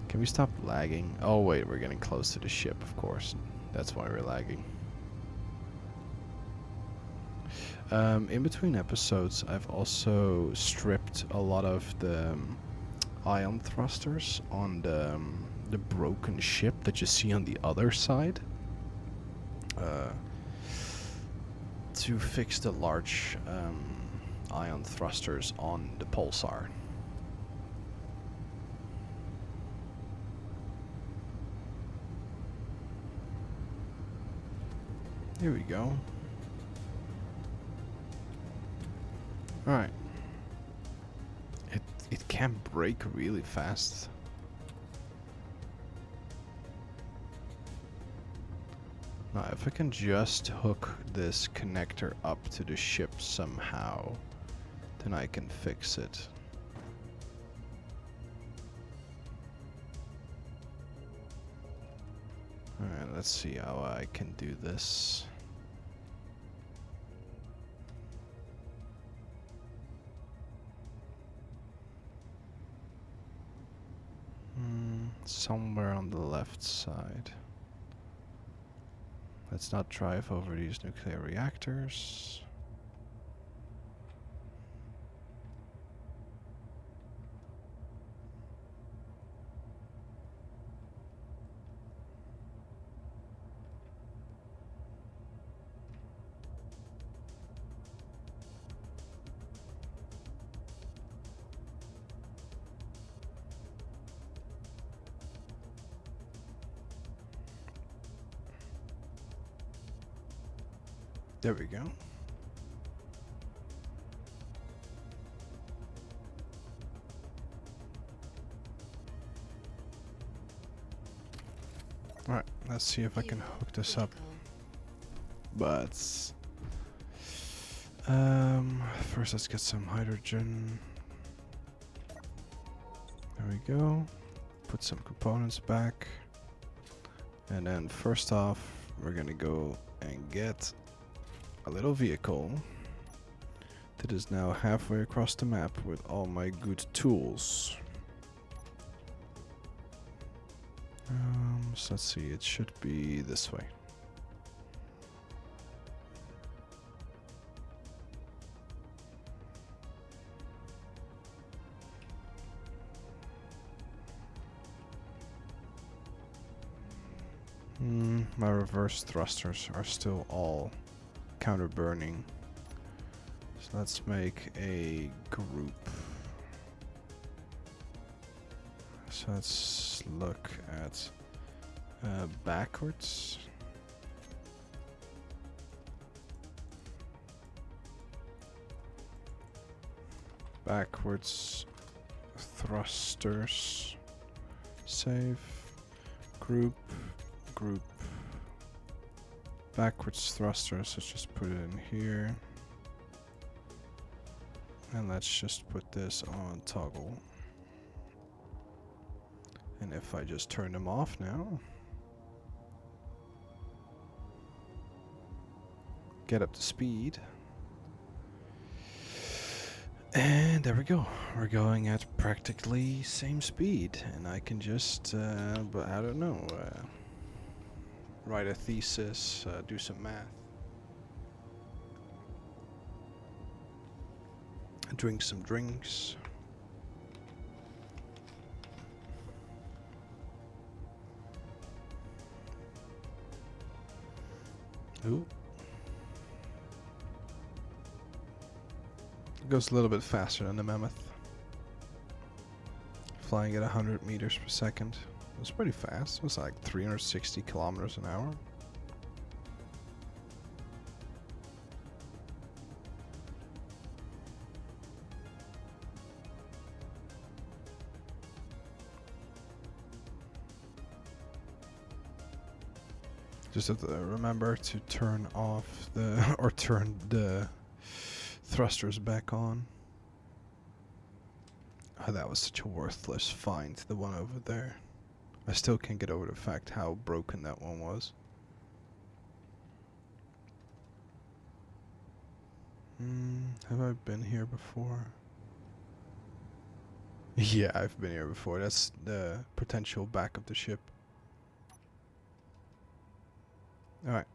Can we stop lagging? Oh wait, we're getting close to the ship, of course. That's why we're lagging. In between episodes, I've also stripped a lot of the ion thrusters on the broken ship that you see on the other side, to fix the large ion thrusters on the pulsar. Here we go. Alright. It can break really fast. Now, if I can just hook this connector up to the ship somehow, then I can fix it. Alright, let's see how I can do this. Somewhere on the left side. Let's not drive over these nuclear reactors. There we go. Alright, let's see if I can hook this up. But first let's get some hydrogen. There we go. Put some components back. And then first off, we're gonna go and get a little vehicle that is now halfway across the map with all my good tools. So let's see, it should be this way. My reverse thrusters are still all counter burning. It's Let's make a group. So let's look at backwards. Backwards thrusters. Save. Group. Group. Backwards thrusters. Let's just put it in here. And let's just put this on toggle. And if I just turn them off now, get up to speed, and there we go. We're going at practically same speed, and I can just, but I don't know, write a thesis, do some math, drink some drinks. Ooh. It goes a little bit faster than the Mammoth. Flying at 100 meters per second. It was pretty fast. It was like 360 kilometers an hour. Just have to remember to turn off the, or turn the thrusters back on. Oh, that was such a worthless find, the one over there. I still can't get over the fact how broken that one was. Have I been here before? Yeah, I've been here before. That's the potential back of the ship. Alright.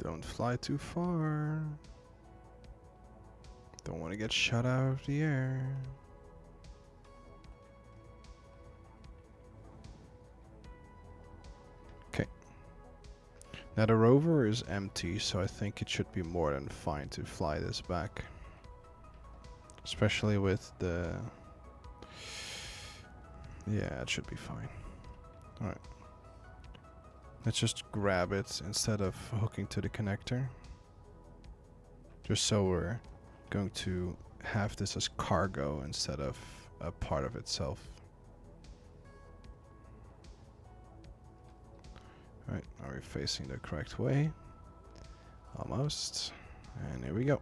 Don't fly too far. Don't want to get shot out of the air. Okay. Now the rover is empty, so I think it should be more than fine to fly this back. Especially with the... Yeah, it should be fine. Alright. Let's just grab it instead of hooking to the connector. Just so we're going to have this as cargo instead of a part of itself. Alright, are we facing the correct way? Almost. And here we go.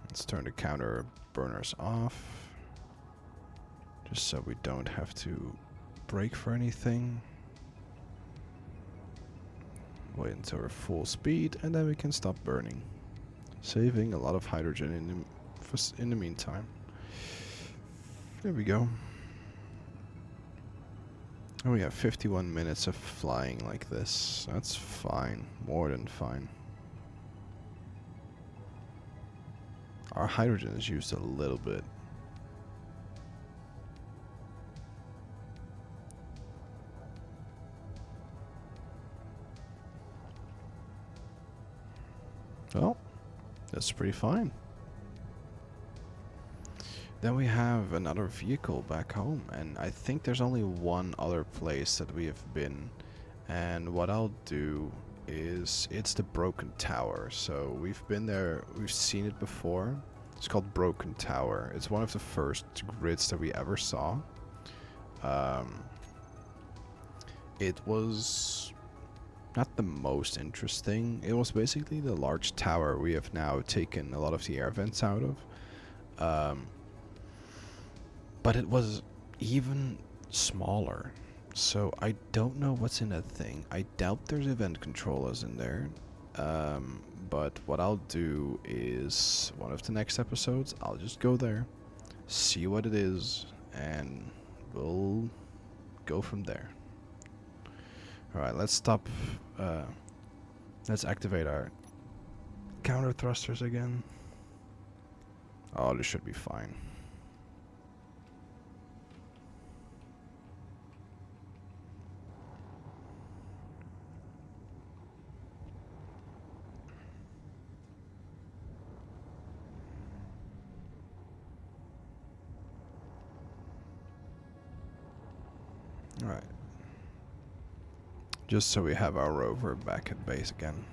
Let's turn the counter burners off. Just so we don't have to brake for anything. Wait until we're full speed and then we can stop burning. Saving a lot of hydrogen in the meantime. There we go. And we have 51 minutes of flying like this. That's fine. More than fine. Our hydrogen is used a little bit. Well, that's pretty fine. Then we have another vehicle back home, and I think there's only one other place that we have been. And what I'll do is, it's the Broken Tower. So we've been there, we've seen it before. It's called Broken Tower. It's one of the first grids that we ever saw. It was not the most interesting. It was basically the large tower we have now taken a lot of the air vents out of. But it was even smaller. So I don't know what's in that thing. I doubt there's event controllers in there. But what I'll do is, one of the next episodes, I'll just go there, see what it is, and we'll go from there. Alright, let's stop. Let's activate our counter thrusters again. Oh, this should be fine. Alright. Just so we have our rover back at base again.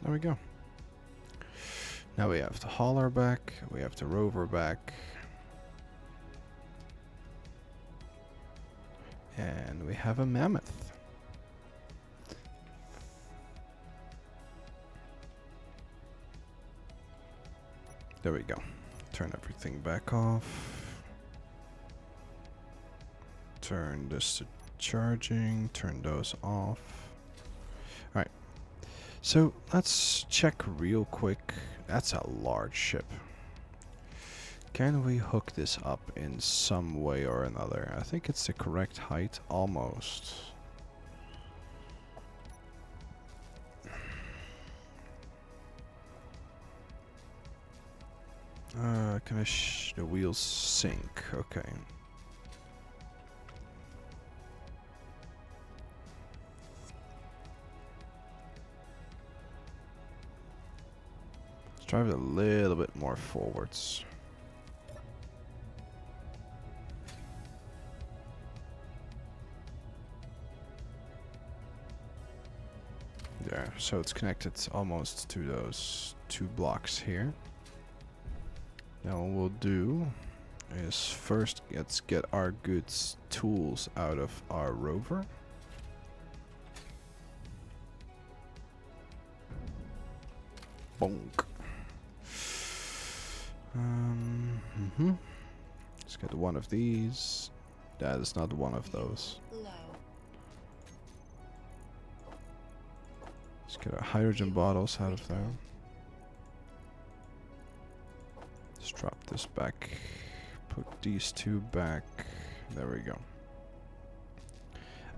There we go. Now we have the hauler back, we have the rover back. And we have a mammoth. There we go. Turn everything back off. Turn this to charging, turn those off. Alright. So let's check real quick. That's a large ship. Can we hook this up in some way or another? I think it's the correct height, almost. Can the wheels sink? Okay. Let's drive it a little bit more forwards. There, so it's connected almost to those 2 blocks here. Now what we'll do is first let's get our goods tools out of our rover. Bonk. Let's get one of these. That is not one of those. Low. Let's get our hydrogen bottles out of there. Let's drop this back. Put these 2 back. There we go.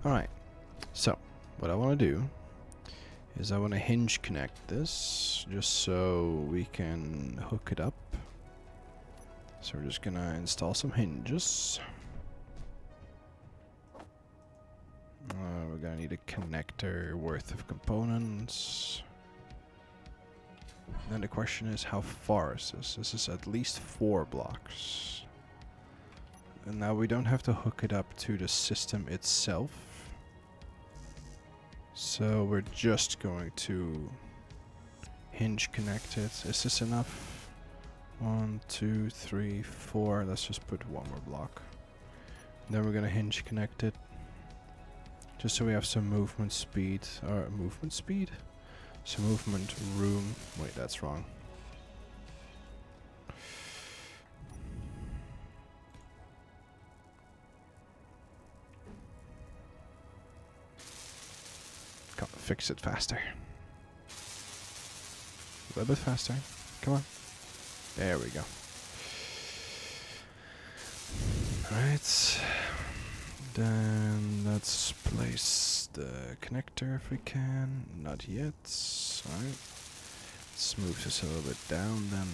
Alright. So, what I want to do is I want to hinge connect this just so we can hook it up. So we're just gonna install some hinges. We're gonna need a connector worth of components. Then the question is, how far is this? This is at least 4 blocks. And now we don't have to hook it up to the system itself. So we're just going to hinge connect it. Is this enough? 1, 2, 3, 4. Let's just put 1 more block. Then we're gonna hinge connect it. Just so we have some movement speed. Movement speed? Some movement room. Wait, that's wrong. Can't fix it faster. A little bit faster. Come on. There we go. Right. Then let's place the connector if we can. Not yet. Alright. Let's move this a little bit down then.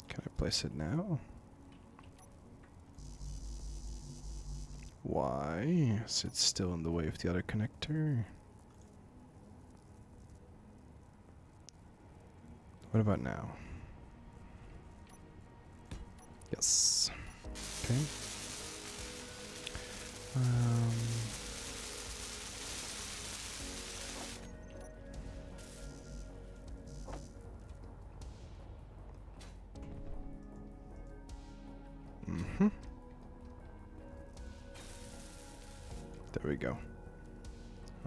Can I place it now? Why? Is it still in the way of the other connector? What about now? Yes. Okay. we go.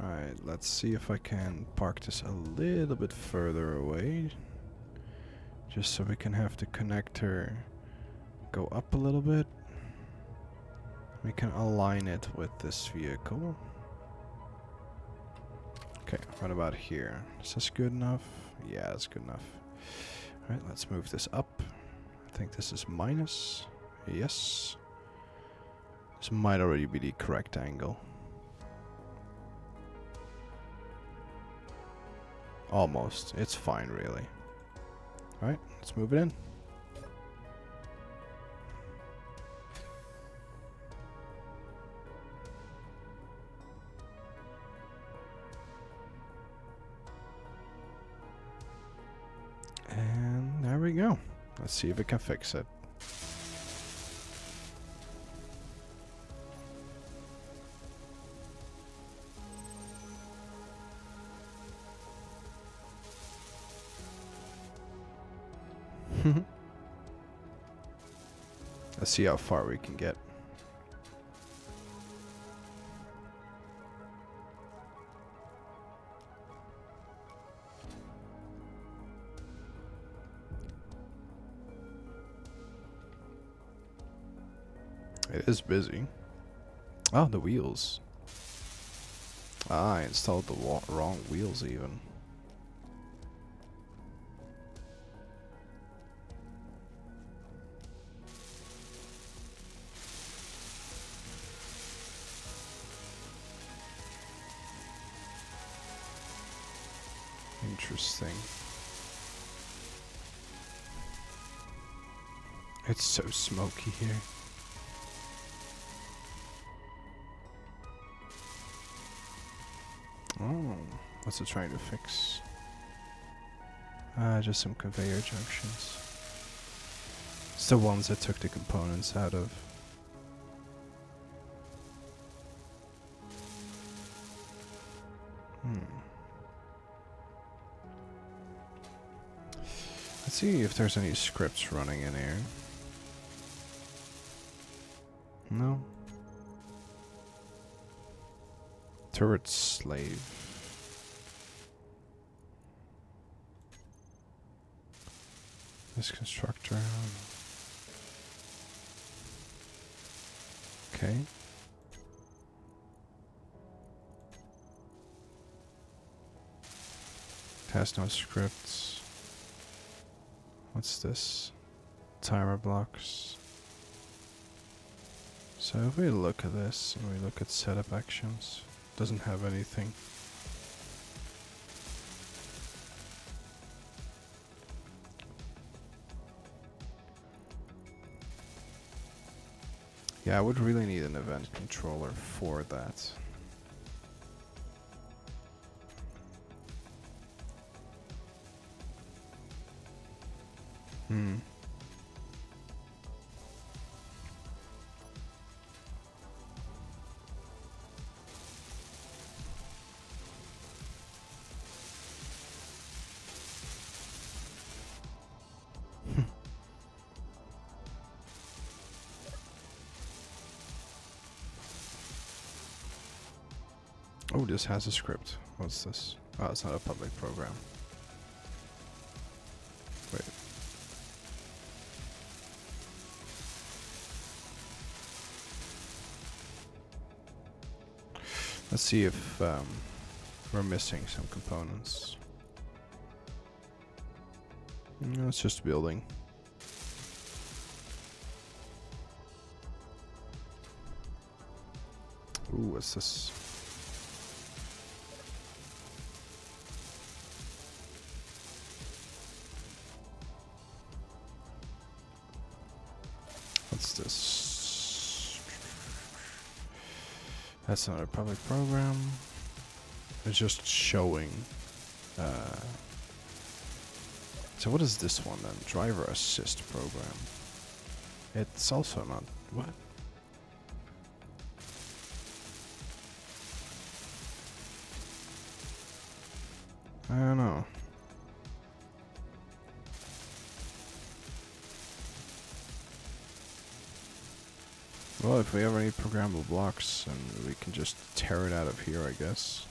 Alright, let's see if I can park this a little bit further away. Just so we can have the connector go up a little bit. We can align it with this vehicle. Okay, what about here? Is this good enough? Yeah, it's good enough. Alright, let's move this up. I think this is minus. Yes. This might already be the correct angle. Almost. It's fine, really. Alright, let's move it in. And there we go. Let's see if it can fix it. Let's see how far we can get. It is busy. Oh, the wheels. Ah, I installed the wrong wheels even. Interesting. It's so smoky here. Oh, what's it trying to fix? Just some conveyor junctions. It's the ones that took the components out of. Let's see if there's any scripts running in here. No. Turret slave. This constructor. Okay. It has no scripts. What's this? Timer blocks. So if we look at this and we look at setup actions, doesn't have anything. Yeah, I would really need an event controller for that. Oh, this has a script. What's this? Oh, it's not a public program. Wait. Let's see if we're missing some components. No, it's just building. Ooh, what's this? What's this? That's not a public program. It's just showing. So what is this one then? Driver assist program. It's also not. What? I don't know. Well, if we have any programmable blocks, then we can just tear it out of here, I guess.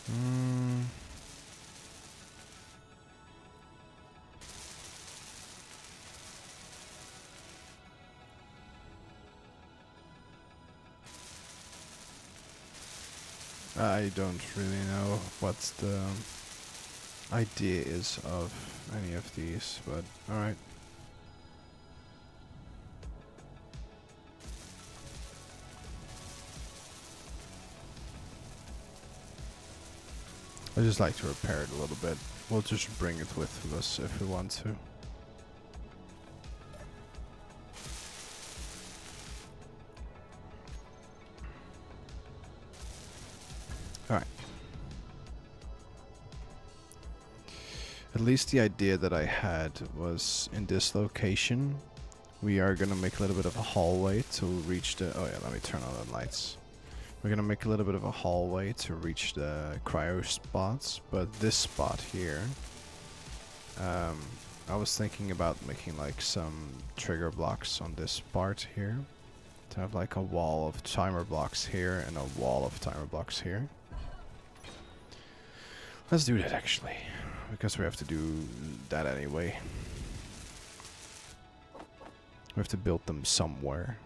Hmm. I don't really know what the idea is of any of these, but alright. I just like to repair it a little bit. We'll just bring it with us if we want to. Alright. At least the idea that I had was in this location, we are gonna make a little bit of a hallway to reach the... Oh yeah, let me turn on the lights. We're gonna make a little bit of a hallway to reach the cryo spots, but this spot here, I was thinking about making like some trigger blocks on this part here, to have like a wall of timer blocks here and a wall of timer blocks here. Let's do that actually, because we have to do that anyway. We have to build them somewhere.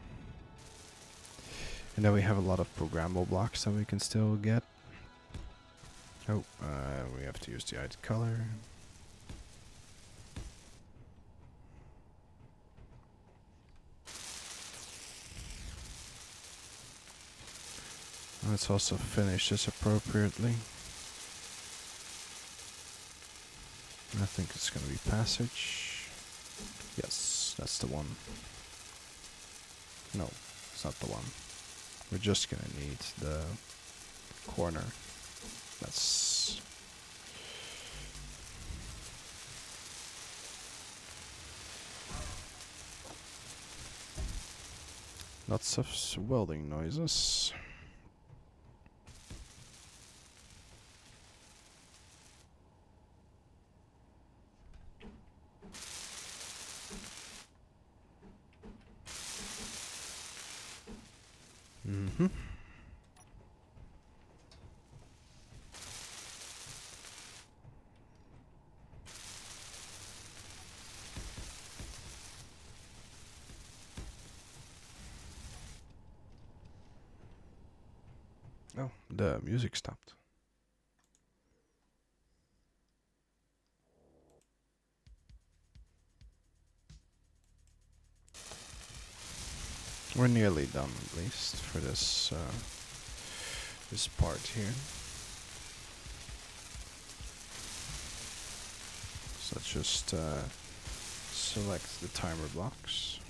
And then we have a lot of programmable blocks that we can still get. Oh, we have to use the ID color. Let's also finish this appropriately. I think it's going to be passage. Yes, that's the one. No, it's not the one. We're just going to need the corner. That's... Lots of welding noises. Mm-hmm. Oh, the music stopped. We're nearly done, at least, for this this part here. So let's just select the timer blocks.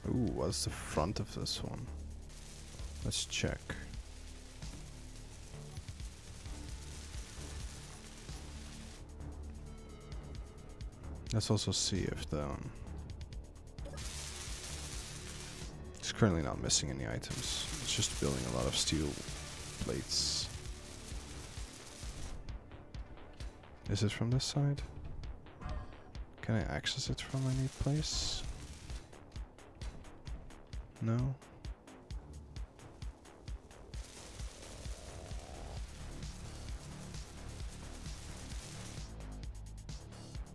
Ooh, what's the front of this one? Let's check. Let's also see if the... it's currently not missing any items. It's just building a lot of steel plates. Is it from this side? Can I access it from any place? No?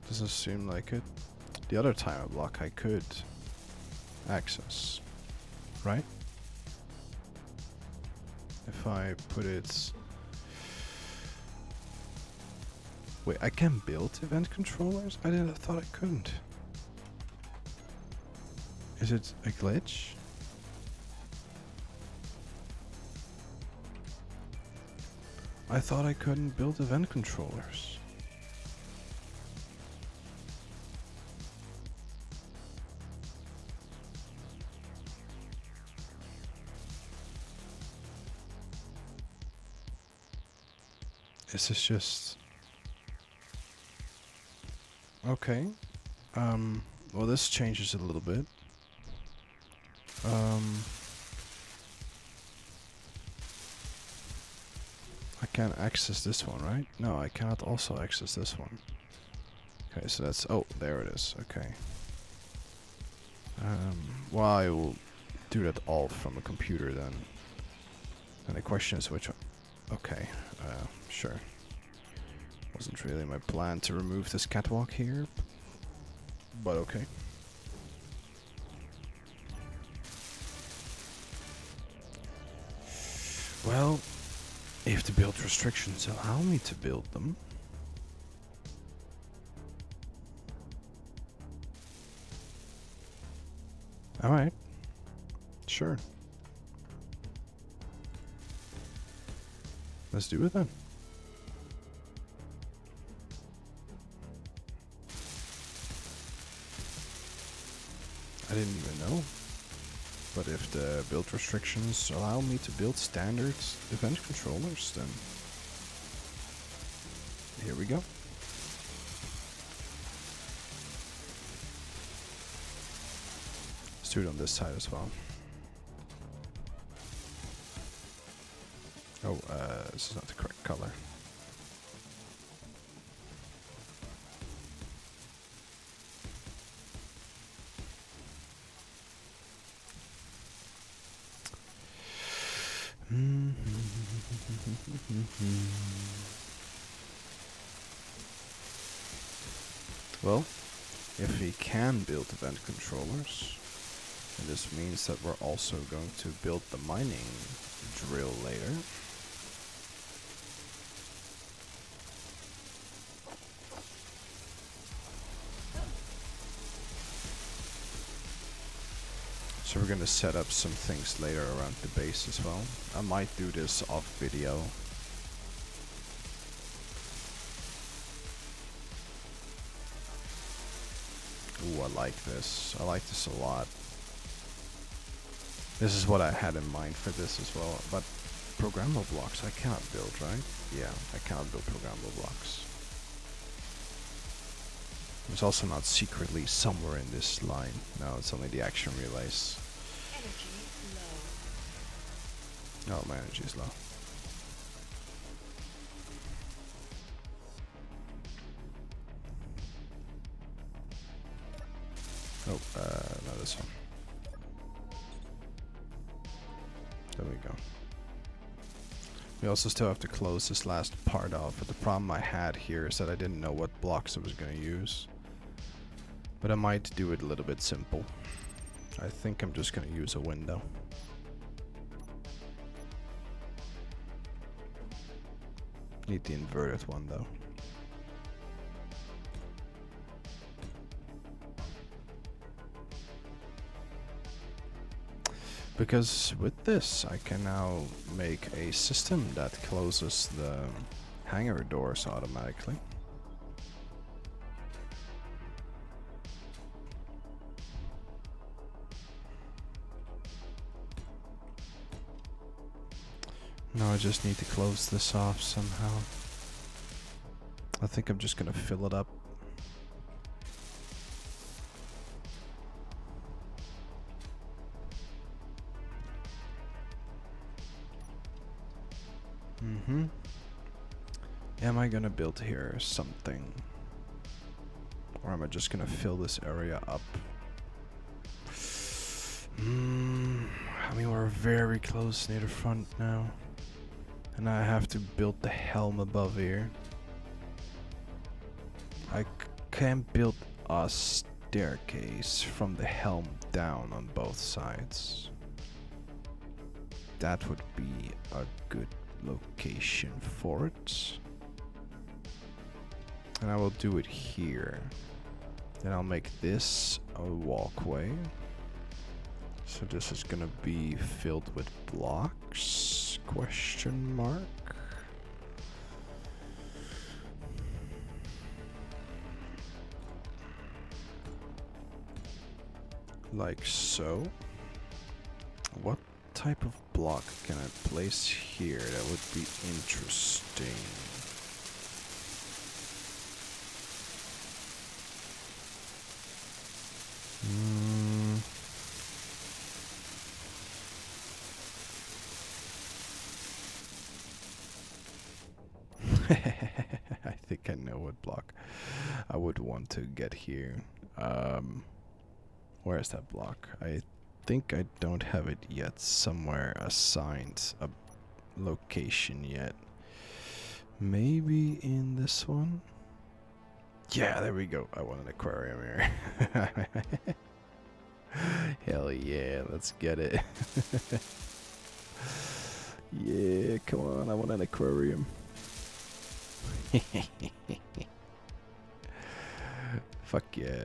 Doesn't seem like it. The other timer block I could access, right? If I put it... Wait, I can build event controllers? I thought I couldn't. Is it a glitch? I thought I couldn't build event controllers. This is just... Okay. Well, this changes a little bit. I can't access this one, right? No, I cannot also access this one. Okay, so that's... Oh, there it is. Okay. Well, I will do that all from a computer then. And the question is which one... Okay, sure. Wasn't really my plan to remove this catwalk here. But okay. Well, if the build restrictions allow me to build them... Alright. Sure. Let's do it then. I didn't even know. But if the build restrictions allow me to build standard event controllers, then here we go. Let's do it on this side as well. Oh, this is not the correct color. Well, if we can build event controllers, and this means that we're also going to build the mining drill later. So we're gonna set up some things later around the base as well. I might do this off video. Ooh, I like this. I like this a lot. This is what I had in mind for this as well. But programmable blocks I cannot build, right? Yeah, I cannot build programmable blocks. It's also not secretly somewhere in this line. No, it's only the action relays. Energy low. Oh, my energy is low. Oh, no, this one. There we go. We also still have to close this last part off, but the problem I had here is that I didn't know what blocks I was going to use. But I might do it a little bit simple. I think I'm just going to use a window. Need the inverted one though. Because with this I can now make a system that closes the hangar doors automatically. Now I just need to close this off somehow. I think I'm just gonna fill it up. Am I gonna build here something? Or am I just gonna fill this area up? I mean, we're very close near the front now. And I have to build the helm above here. I can't build a staircase from the helm down on both sides. That would be a good location for it. And I will do it here. Then I'll make this a walkway. So this is gonna be filled with blocks? Question mark. Like so. What type of block can I place here that would be interesting? to get here. Where is that block? I think I don't have it yet somewhere assigned a location yet. Maybe in this one? Yeah, there we go. I want an aquarium here. Hell yeah, let's get it. Yeah, come on, I want an aquarium. Fuck yeah.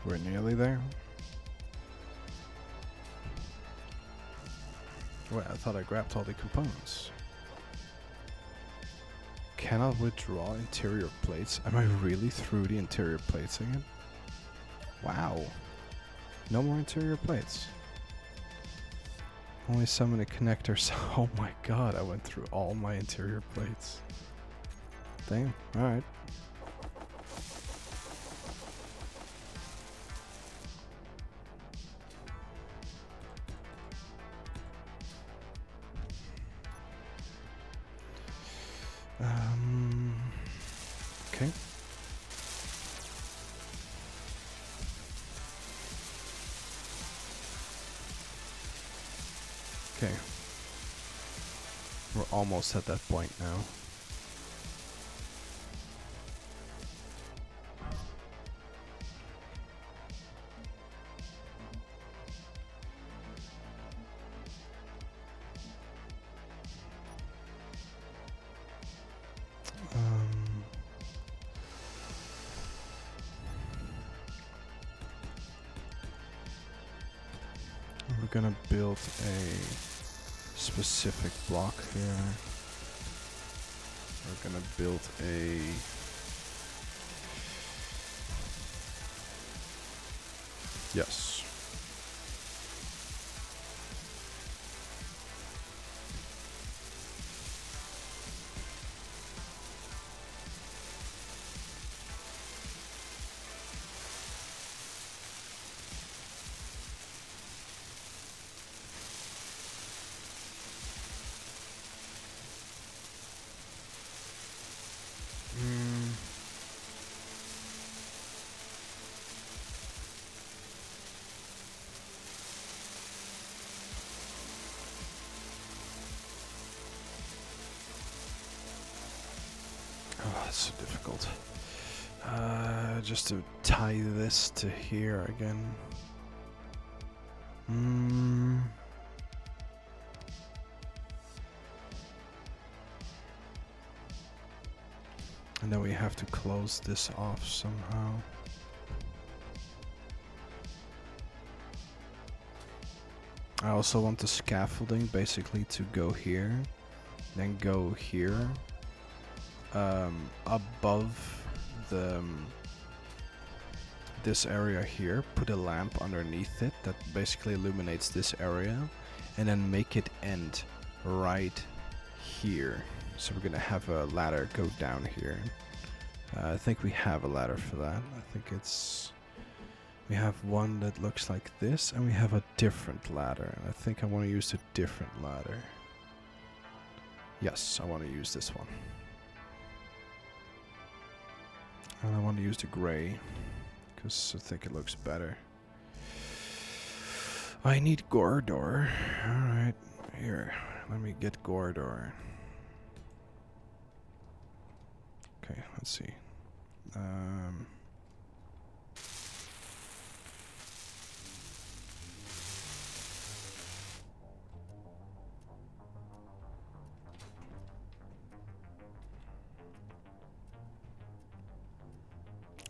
We're nearly there. Wait, I thought I grabbed all the components. Cannot withdraw interior plates. Am I really through the interior plates again? Wow. No more interior plates. Only so many connectors. Oh my god, I went through all my interior plates. Damn, alright. Okay. Okay. We're almost at that point now. We're gonna build a specific block here. We're gonna build a yes. Oh, that's so difficult. Just to tie this to here again. And then we have to close this off somehow. I also want the scaffolding basically to go here, then go here, above the this area here, put a lamp underneath it that basically illuminates this area, and then make it end right here. So we're gonna have a ladder go down here. I think we have a ladder for that. I think it's... We have one that looks like this, and we have a different ladder. And I think I want to use a different ladder. Yes, I want to use this one. And I want to use the gray, because I think it looks better. I need Gordor. Alright, here, let me get Gordor. Okay, let's see.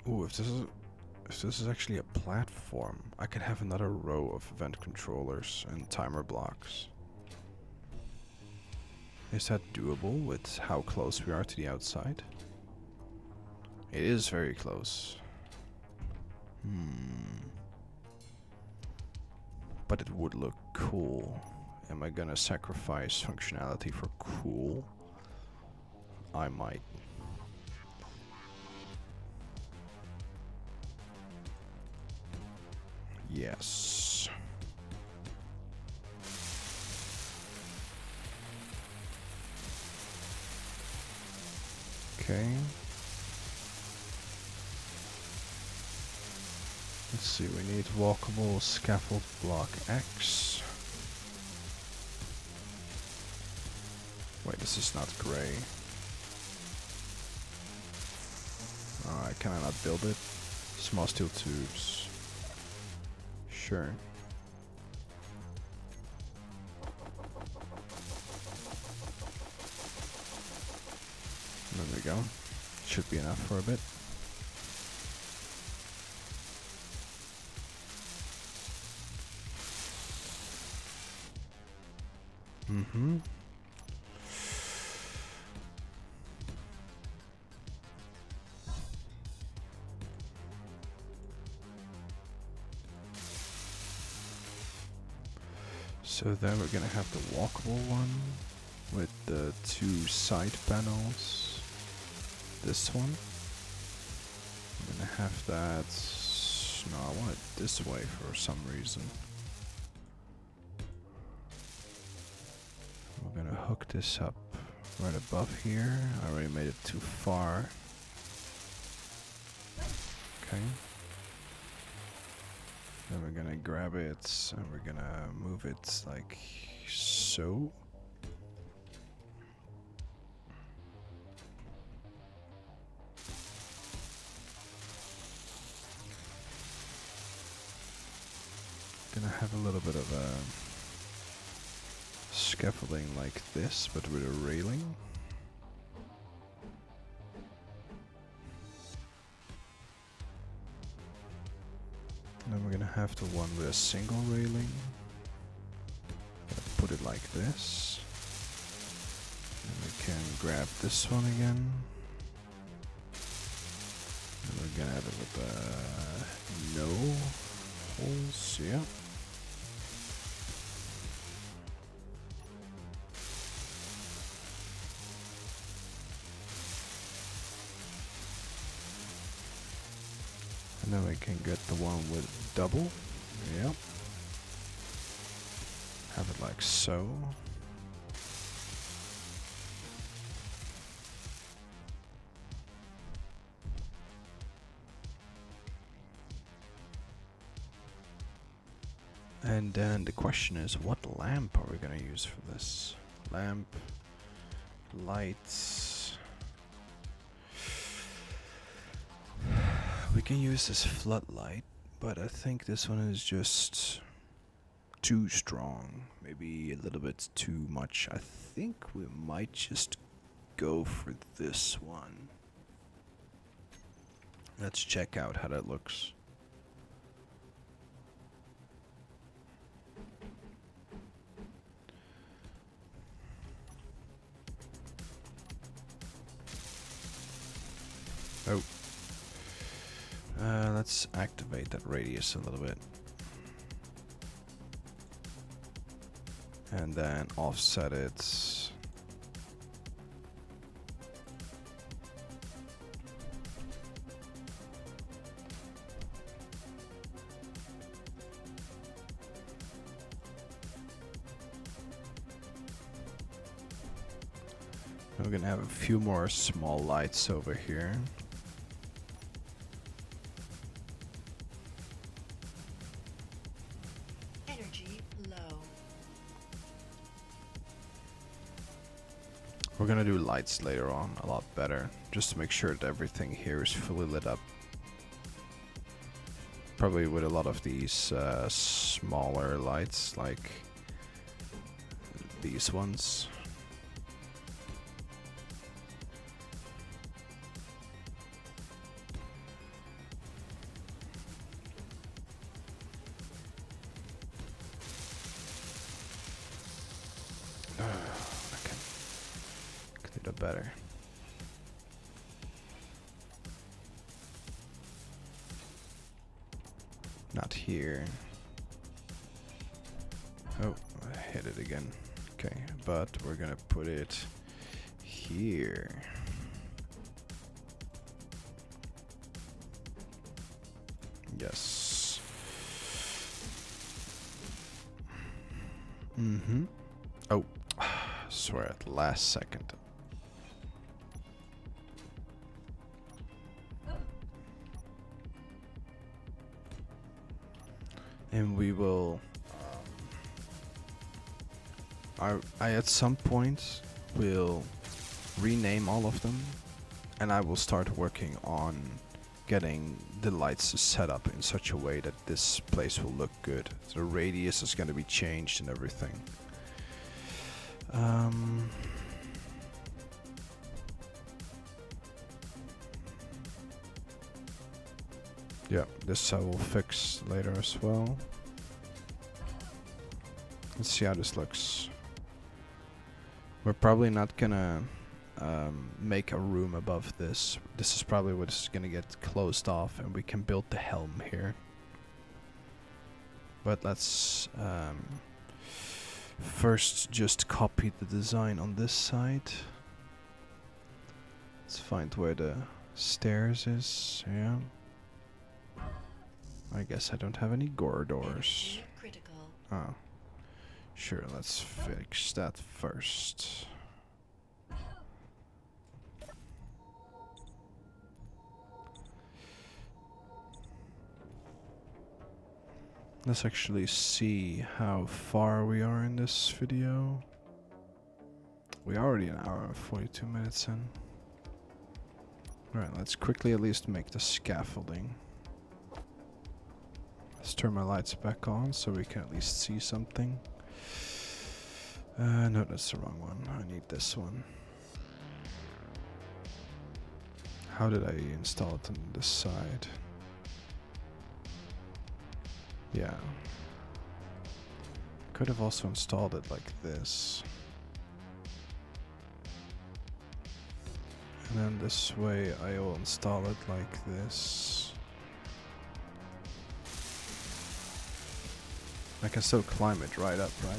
Ooh, if this is actually a platform, I could have another row of event controllers and timer blocks. Is that doable with how close we are to the outside? It is very close. But it would look cool. Am I gonna sacrifice functionality for cool? I might. Yes. Okay. Let's see, we need walkable scaffold block X. Wait, this is not gray. Can I not build it? Small steel tubes. Sure. There we go. Should be enough for a bit. Mm-hmm. So then we're gonna have the walkable one with the 2 side panels. This one. I'm gonna have that. No, I want it this way for some reason. We're gonna hook this up right above here. I already made it too far. Okay. Then we're gonna grab it and we're gonna move it like so. Gonna have a little bit of a scaffolding like this, but with a railing. Then we're gonna have the one with a single railing. Put it like this. And we can grab this one again. And we're gonna have it with no holes, yeah. And then we can get the one with double. Yep. Have it like so. And then the question is, what lamp are we gonna use for this? Lamp, lights. We can use this floodlight, but I think this one is just too strong. Maybe a little bit too much. I think we might just go for this one. Let's check out how that looks. Oh. Let's activate that radius a little bit. And then offset it. And we're gonna have a few more small lights over here. We're gonna do lights later on a lot better, just to make sure that everything here is fully lit up. Probably with a lot of these smaller lights, like these ones. Better. Not here. Oh, I hit it again. Okay, but we're gonna put it here. Mm-hmm. Oh, swear at the last second. And we will... I at some point will rename all of them, and I will start working on getting the lights set up in such a way that this place will look good. The radius is going to be changed and everything. Yeah, this I will fix later as well. Let's see how this looks. We're probably not gonna make a room above this. This is probably what is gonna get closed off, and we can build the helm here. But let's first just copy the design on this side. Let's find where the stairs is. Yeah. I guess I don't have any corridors. Energy critical. Oh. Sure, let's fix that first. Let's actually see how far we are in this video. We're already an hour and 42 minutes in. Alright, let's quickly at least make the scaffolding. Let's turn my lights back on so we can at least see something. No, that's the wrong one. I need this one. How did I install it on this side? Yeah. Could have also installed it like this. And then this way I will install it like this. I can still climb it right up, right?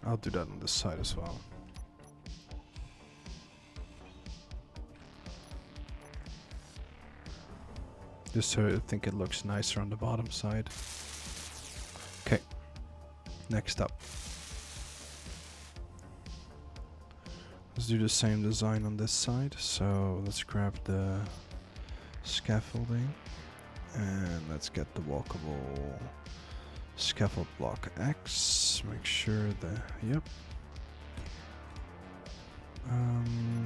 I'll do that on this side as well. Just so I think it looks nicer on the bottom side. Okay, next up. Let's do the same design on this side. So let's grab the scaffolding and let's get the walkable scaffold block X. Make sure that, yep.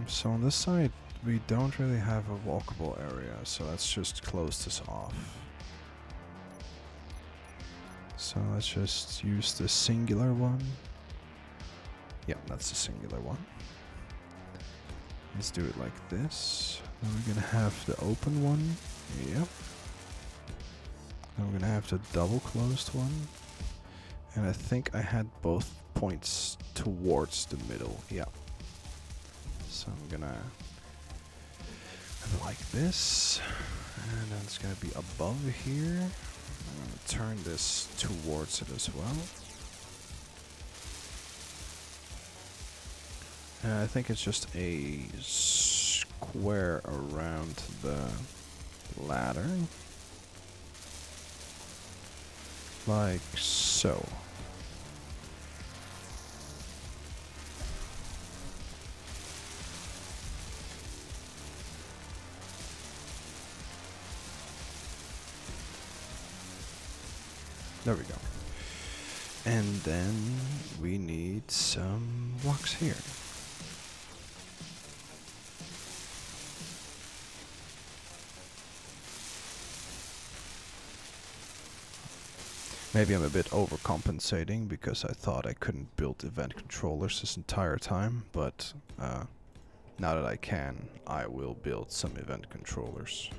So on this side we don't really have a walkable area, so let's just close this off. So let's just use the singular one. Yep, that's the singular one. Let's do it like this. Then we're gonna have the open one. Yep. Then we're gonna have the double closed one. And I think I had both points towards the middle. Yeah. So I'm gonna have it like this. And then it's gonna be above here. I'm gonna turn this towards it as well. And I think it's just a square around the ladder. Like so. There we go. And then we need some blocks here. Maybe I'm a bit overcompensating because I thought I couldn't build event controllers this entire time, but now that I can, I will build some event controllers.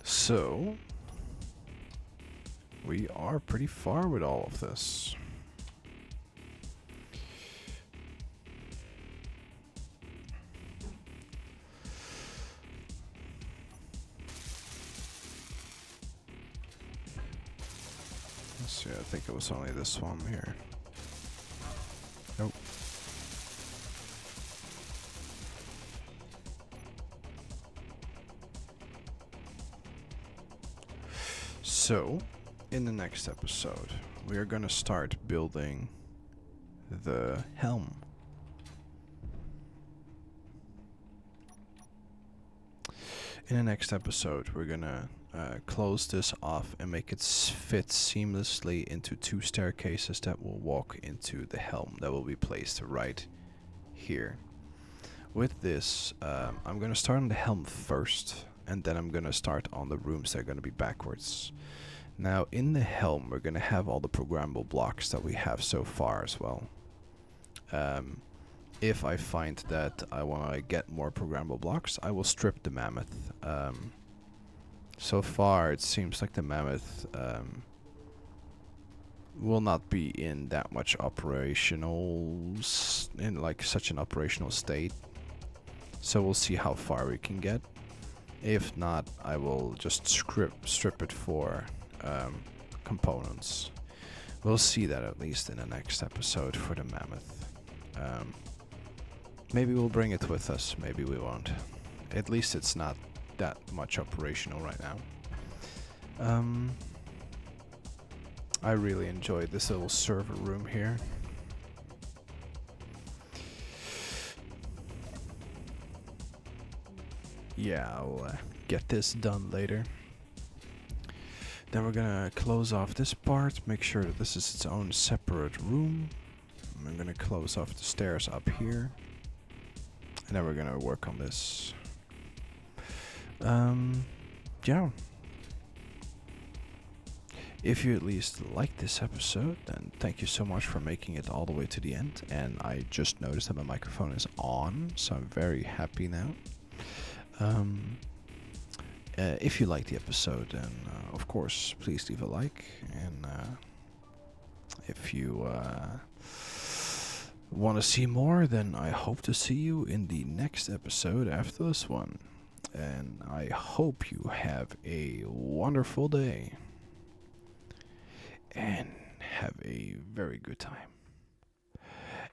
So, we are pretty far with all of this. Let's see, I think it was only this one here. Nope. So, in the next episode, we are gonna start building the helm. In the next episode, we're gonna close this off and make it fit seamlessly into 2 staircases that will walk into the helm that will be placed right here. With this, I'm gonna start on the helm first, and then I'm gonna start on the rooms that are gonna be backwards. Now, in the helm, we're gonna have all the programmable blocks that we have so far as well. If I find that I want to get more programmable blocks, I will strip the Mammoth. So far, it seems like the Mammoth will not be in that much in like such an operational state. So we'll see how far we can get. If not, I will just strip it for components. We'll see that at least in the next episode for the Mammoth. Maybe we'll bring it with us, maybe we won't. At least it's not that much operational right now. I really enjoyed this little server room here. Yeah, I'll get this done later. Then we're gonna close off this part, make sure that this is its own separate room. I'm gonna close off the stairs up here. And then we're gonna work on this. Yeah. If you at least liked this episode, then thank you so much for making it all the way to the end. And I just noticed that my microphone is on, so I'm very happy now. If you liked the episode, then of course, please leave a like. And if you want to see more, then I hope to see you in the next episode after this one. And I hope you have a wonderful day. And have a very good time.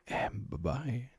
And bye-bye.